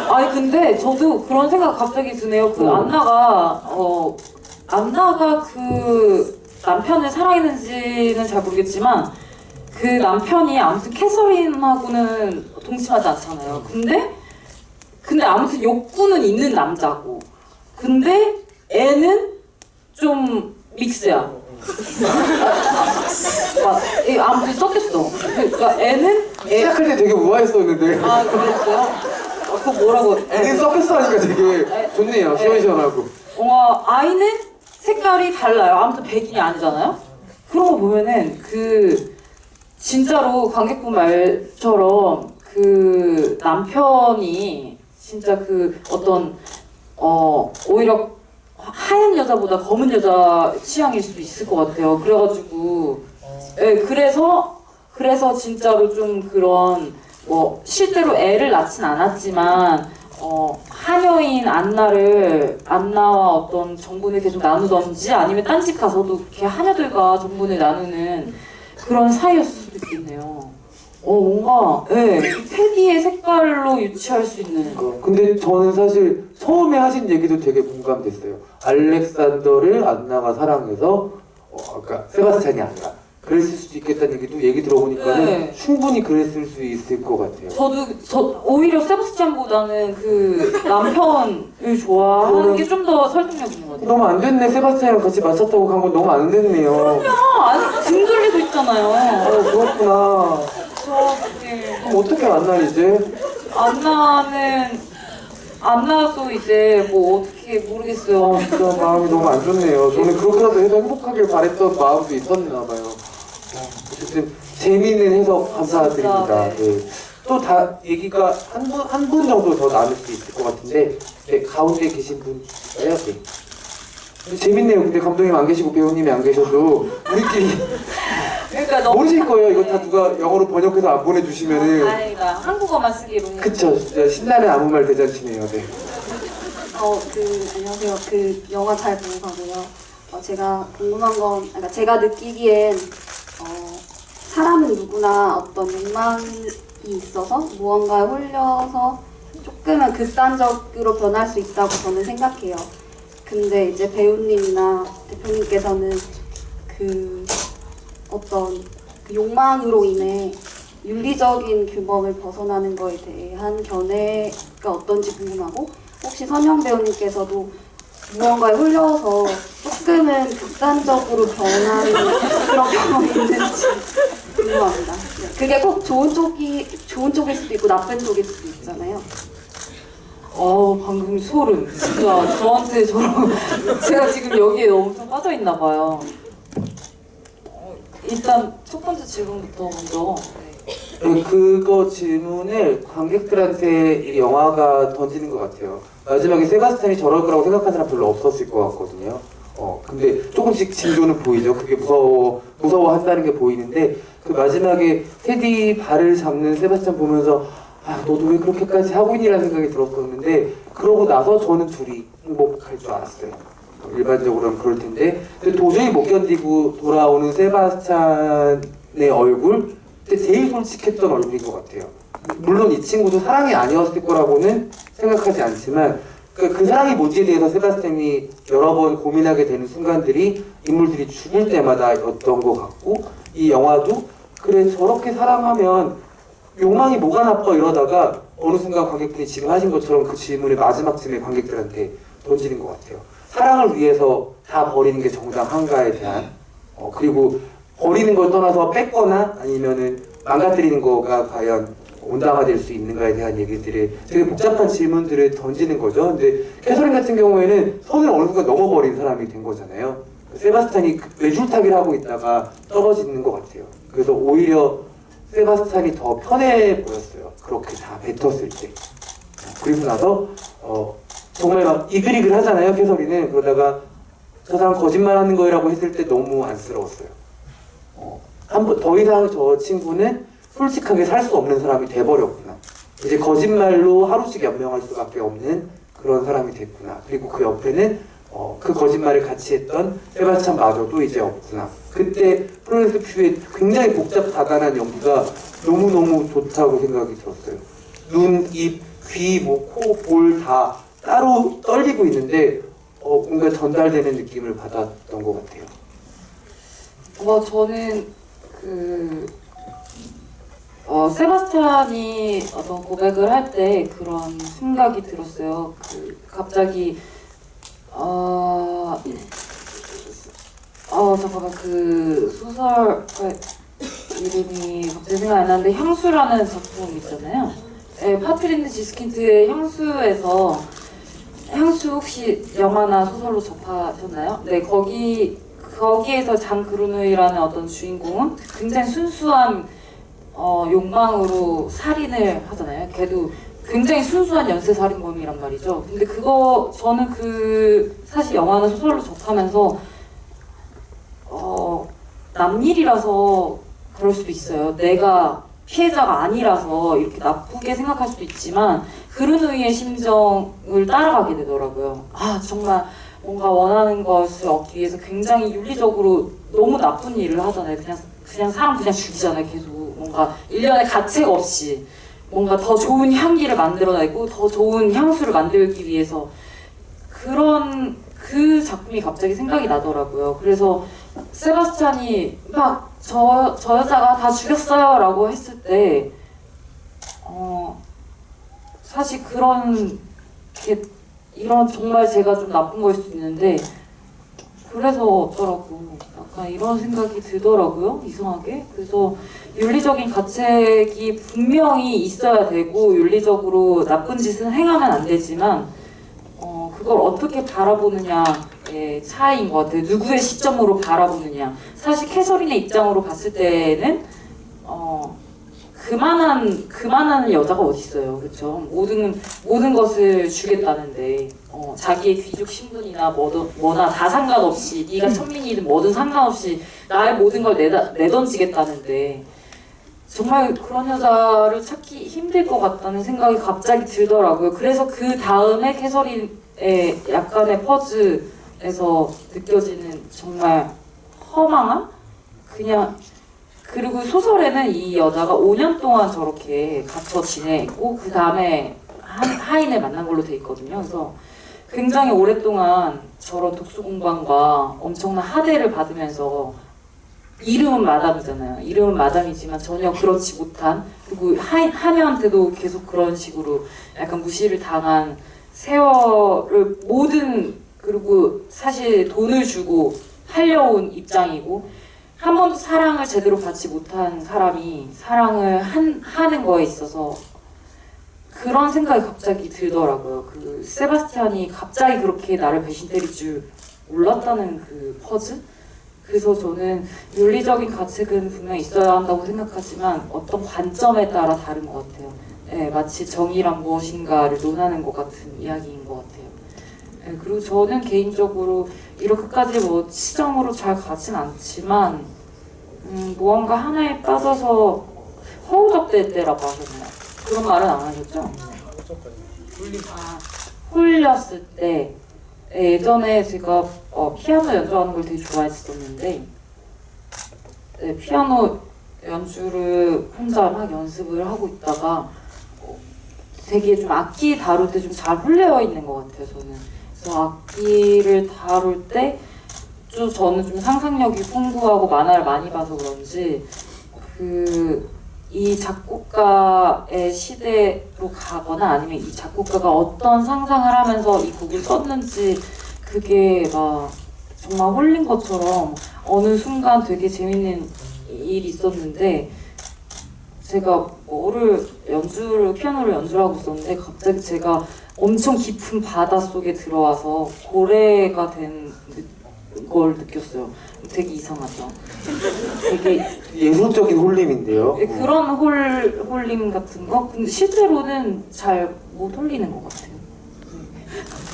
아니 근데 저도 그런 생각 갑자기 드네요. 그 안나가 그 남편을 사랑했는지는 잘 모르겠지만 그 남편이 아무튼 캐서린하고는 동침하지 않잖아요. 근데 아무튼 욕구는 있는 남자고. 근데 애는 좀 믹스야. 아무튼 섞였어. 그러니까 애는 시작할 때 되게 우아했었는데. 아 그랬어요? 그거 뭐라고? 애는 섞였어 하니까 되게 좋네요. 시원시원하고. 뭔가 아이는 색깔이 달라요. 아무튼 백인이 아니잖아요. 그런 거 보면은 그 진짜로 관객분 말처럼 그 남편이 진짜 그 어떤 오히려 하얀 여자보다 검은 여자 취향일 수도 있을 것 같아요. 그래가지고 그래서 진짜로 좀 그런 뭐 실제로 애를 낳진 않았지만 하녀인 안나와 어떤 정분을 계속 나누던지 아니면 딴집 가서도 이렇게 하녀들과 정분을 나누는 그런 사이였을 수도 있겠네요. 뭔가 테디의 색깔로 유추할 수 있는. 근데 저는 사실 처음에 하신 얘기도 되게 공감됐어요. 알렉산더를 안나가 사랑해서 아까 세바스찬이 아니라 그랬을 수도 있겠다는 얘기 들어보니까는 충분히 그랬을 수 있을 것 같아요. 저 오히려 세바스찬보다는 그 남편을 좋아하는 게 좀 더 설득력 있는 것 같아요. 너무 안 됐네. 세바스찬이랑 같이 맞차 타고 간 건 너무 안 됐네요. 등 돌리고 있잖아요. 그렇구나. 그럼 어떻게 만나이제? 안나도 이제 뭐 어떻게 모르겠어요. 진짜 마음이 너무 안 좋네요. 저는 그렇게라도 해서 행복하길 바랬던 마음도 있었나 봐요. 어쨌든 재미있는 해석 감사드립니다. 진짜, 네. 네. 또 다 얘기가 한 분 정도 더 나눌 수 있을 것 같은데 가운데 계신 분 있어요? 네. 재밌네요. 근데 감독님 안 계시고 배우님이 안 계셔도 우리끼리 그러니까 너무 모르실 거예요. 이거 다 누가 영어로 번역해서 안 보내주시면은. 다행이다. 한국어만 쓰기로 해요. 그쵸. 진짜 신나는 아무 말 대잔치네요. 네. 안녕하세요. 그 영화 잘 보고 가고요. 제가 궁금한 건, 그러니까 제가 느끼기엔 사람은 누구나 어떤 욕망이 있어서 무언가에 홀려서 조금은 극단적으로 변할 수 있다고 저는 생각해요. 근데 이제 배우님이나 대표님께서는 그 어떤 그 욕망으로 인해 윤리적인 규범을 벗어나는 거에 대한 견해가 어떤지 궁금하고, 혹시 선영 배우님께서도 무언가에 홀려서 조금은 극단적으로 변하는 그런 경험이 있는지 궁금합니다. 네. 그게 꼭 좋은 쪽일 수도 있고 나쁜 쪽일 수도 있잖아요. 방금 소름. 진짜 저한테 제가 지금 여기에 엄청 빠져 있나 봐요. 일단 첫 번째 질문부터 먼저. 네, 그거 질문을 관객들한테 이 영화가 던지는 것 같아요. 마지막에 세바스찬이 저럴 거라고 생각하는 사람 별로 없었을 것 같거든요. 근데 조금씩 징조는 보이죠. 그게 무서워한다는 게 보이는데, 그 마지막에 테디 발을 잡는 세바스찬 보면서 너도 왜 그렇게까지 하고 있니라는 생각이 들었었는데, 그러고 나서 저는 둘이 행복할 줄 알았어요. 일반적으로는 그럴 텐데, 근데 도저히 못 견디고 돌아오는 세바스찬의 얼굴, 그때 제일 솔직했던 얼굴인 것 같아요. 물론 이 친구도 사랑이 아니었을 거라고는 생각하지 않지만 그 사랑이 뭔지에 대해서 세바스찬이 여러 번 고민하게 되는 순간들이 인물들이 죽을 때마다였던 것 같고, 이 영화도 그래 저렇게 사랑하면 욕망이 뭐가 나빠 이러다가 어느 순간 관객들이 지금 하신 것처럼 그 질문을 마지막쯤에 관객들한테 던지는 것 같아요. 사랑을 위해서 다 버리는 게 정당한가에 대한 그리고 버리는 걸 떠나서 뺏거나 아니면은 망가뜨리는 거가 과연 온당화될 수 있는가에 대한 얘기들이 되게 복잡한 질문들을 던지는 거죠. 근데 캐서린 같은 경우에는 선을 어느 순간 넘어버린 사람이 된 거잖아요. 세바스찬이 외줄타기를 하고 있다가 떨어지는 것 같아요. 그래서 오히려 세바스찬이 더 편해 보였어요. 그렇게 다 뱉었을 때. 그리고 나서 정말 막 이글이글 하잖아요. 캐서린은. 그러다가 저 사람 거짓말하는 거라고 했을 때 너무 안쓰러웠어요. 더 이상 저 친구는 솔직하게 살 수 없는 사람이 돼버렸구나. 이제 거짓말로 하루씩 연명할 수밖에 없는 그런 사람이 됐구나. 그리고 그 옆에는 그 거짓말을 같이 했던 세바스찬마저도 이제 없구나. 그때 플로렌스 퓨의 굉장히 복잡다단한 연기가 너무너무 좋다고 생각이 들었어요. 눈, 입, 귀, 코, 볼 다 따로 떨리고 있는데 뭔가 전달되는 느낌을 받았던 것 같아요. 저는 세바스찬이 어떤 고백을 할 때 그런 생각이 들었어요. 갑자기 잠깐만 그 소설 이름이 갑자기 생각이 안 나는데 향수라는 작품 있잖아요. 네, 파트린드 지스킨트의 향수에서 향수 혹시 영화나 소설로 접하셨나요? 네, 거기에서 장 그루누이라는 어떤 주인공은 굉장히 순수한 욕망으로 살인을 하잖아요. 걔도 굉장히 순수한 연쇄살인범이란 말이죠. 근데 저는 사실 영화나 소설로 접하면서 남일이라서 그럴 수도 있어요. 내가 피해자가 아니라서 이렇게 나쁘게 생각할 수도 있지만 그루누이의 심정을 따라가게 되더라고요. 정말 뭔가 원하는 것을 얻기 위해서 굉장히 윤리적으로 너무 나쁜 일을 하잖아요. 그냥 사람 그냥 죽이잖아요. 계속 뭔가 일련의 가책 없이 뭔가 더 좋은 향기를 만들어내고 더 좋은 향수를 만들기 위해서 그 작품이 갑자기 생각이 나더라고요. 그래서 세바스찬이 막 저 여자가 다 죽였어요 라고 했을 때 사실 이런 정말 제가 좀 나쁜 거일 수도 있는데 그래서 어쩌라고 약간 이런 생각이 들더라고요. 이상하게. 그래서 윤리적인 가책이 분명히 있어야 되고 윤리적으로 나쁜 짓은 행하면 안 되지만 그걸 어떻게 바라보느냐의 차이인 것 같아요. 누구의 시점으로 바라보느냐. 사실 캐서린의 입장으로 봤을 때는 그만한 여자가 어디 있어요, 그렇죠? 모든 것을 주겠다는데 자기의 귀족 신분이나 뭐나 다 상관없이 네가 천민이든 뭐든 상관없이 나의 모든 걸 내던지겠다는데 정말 그런 여자를 찾기 힘들 것 같다는 생각이 갑자기 들더라고요. 그래서 그 다음에 캐서린의 약간의 퍼즐에서 느껴지는 정말 허망함? 그리고 소설에는 이 여자가 5년 동안 저렇게 갇혀 지내고 그 다음에 하인을 만난 걸로 돼 있거든요. 그래서 굉장히 오랫동안 저런 독수공방과 엄청난 하대를 받으면서 이름은 마담이잖아요. 이름은 마담이지만 전혀 그렇지 못한, 그리고 하녀한테도 계속 그런 식으로 약간 무시를 당한 세월을 그리고 사실 돈을 주고 팔려온 입장이고 한 번도 사랑을 제대로 받지 못한 사람이 사랑을 하는 거에 있어서 그런 생각이 갑자기 들더라고요. 세바스찬이 갑자기 그렇게 나를 배신 때릴 줄 몰랐다는 그 퍼즐? 그래서 저는 윤리적인 가책은 분명히 있어야 한다고 생각하지만 어떤 관점에 따라 다른 것 같아요. 네, 마치 정의란 무엇인가를 논하는 것 같은 이야기인 것 같아요. 네, 그리고 저는 개인적으로 이렇게까지 치정으로 잘 가진 않지만 무언가 하나에 빠져서 허우적될 때라고 하셨나요? 그런 말은 안 하셨죠? 홀렸을 때 예전에 제가 피아노 연주하는 걸 되게 좋아했었는데 피아노 연주를 혼자 막 연습을 하고 있다가 되게 좀 악기 다룰 때 좀 잘 홀려 있는 것 같아요. 저는 그래서 악기를 다룰 때 저는 좀 상상력이 풍부하고 만화를 많이 봐서 그런지 이 작곡가의 시대로 가거나 아니면 이 작곡가가 어떤 상상을 하면서 이 곡을 썼는지 그게 막 정말 홀린 것처럼 어느 순간 되게 재밌는 일이 있었는데 제가 피아노를 연주를 하고 있었는데 갑자기 제가 엄청 깊은 바다 속에 들어와서 고래가 된 걸 느꼈어요. 되게 이상하죠. 되게 예술적인 홀림인데요. 그런 홀림 같은 거? 근데 실제로는 잘 못 홀리는 것 같아요.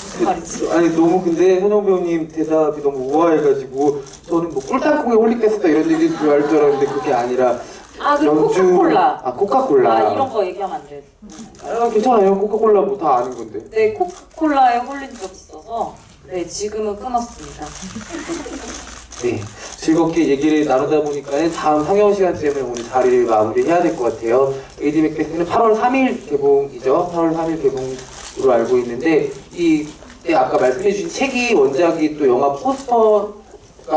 무슨 말이지? 아니 너무 근데 현영 배우님 대답이 너무 우아해가지고 저는 뭐 꿀땅콩에 홀릭했었다 이런 얘기인 줄 알 줄 알았는데 그게 아니라 그리고 코카콜라. 코카콜라. 이런 거 얘기하면 안 돼. 괜찮아요. 코카콜라 뭐 다 아는 건데. 네, 코카콜라에 홀린 적 있어서 네, 지금은 끊었습니다. 네, 즐겁게 얘기를 나누다 보니까 다음 상영 시간 때문에 오늘 자리를 마무리해야 될 것 같아요. 에디 맥베스는 8월 3일 개봉이죠. 8월 3일 개봉으로 알고 있는데 아까 말씀해주신 책이 원작이 또 영화 포스터가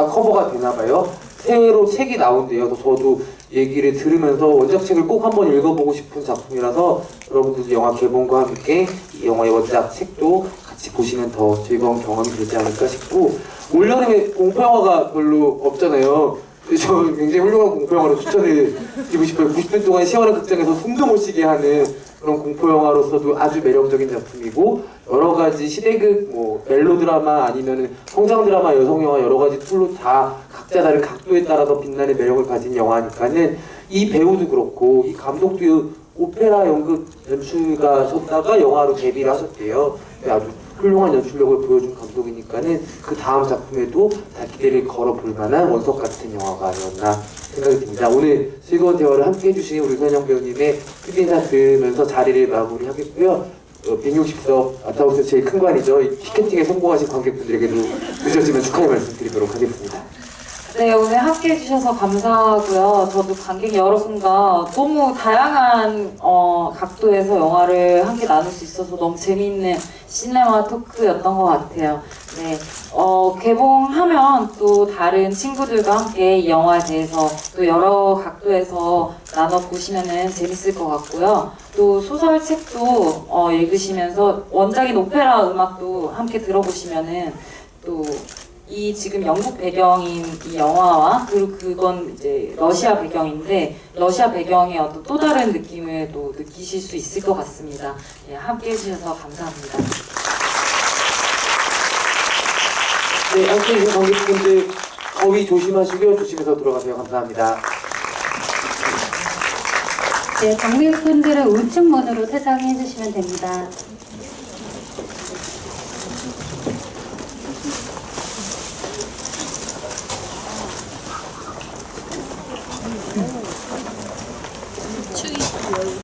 커버가 되나봐요. 새로 책이 나온대요. 저도 얘기를 들으면서 원작 책을 꼭 한번 읽어보고 싶은 작품이라서 여러분들 영화 개봉과 함께 이 영화의 원작 책도 같이 보시면 더 즐거운 경험이 되지 않을까 싶고 올여름에 공포영화가 별로 없잖아요. 그래서 저 굉장히 훌륭한 공포영화로 추천을 드리고 싶어요. 90분 동안 시원한 극장에서 숨도 못 쉬게 하는 그런 공포영화로서도 아주 매력적인 작품이고 여러 가지 시대극, 멜로드라마 아니면 성장드라마, 여성영화 여러 가지 툴로 다 각자 다른 각도에 따라서 빛나는 매력을 가진 영화니까는 이 배우도 그렇고 이 감독도 오페라 연극 연출가셨다가 영화로 데뷔를 하셨대요. 아주 훌륭한 연출력을 보여준 감독이니까는 그 다음 작품에도 다 기대를 걸어볼 만한 원석 같은 영화가 아니었나 생각이 듭니다. 오늘 즐거운 대화를 함께 해주신 우리 현영 배우님의 끝인사 들으면서 자리를 마무리하겠고요. 160석 아타우스 제일 큰 관이죠. 이 티켓팅에 성공하신 관객분들에게도 늦어지면 축하의 말씀 드리도록 하겠습니다. 네, 오늘 함께 해주셔서 감사하고요. 저도 관객 여러분과 너무 다양한 각도에서 영화를 함께 나눌 수 있어서 너무 재미있는 시네마 토크였던 것 같아요. 네, 개봉하면 또 다른 친구들과 함께 이 영화에 대해서 또 여러 각도에서 나눠보시면 재밌을 것 같고요. 또 소설책도 읽으시면서 원작인 오페라 음악도 함께 들어보시면은 또 이 지금 영국 배경인 이 영화와 그리고 그건 이제 러시아 배경인데 러시아 배경의 어떤 또 다른 느낌을 또 느끼실 수 있을 것 같습니다. 예, 함께 해주셔서 감사합니다. 네, 함께 해주신 관객분들 더위 조심하시고요. 조심해서 들어가세요. 감사합니다. 네, 관객분들은 우측 문으로 퇴장해 주시면 됩니다.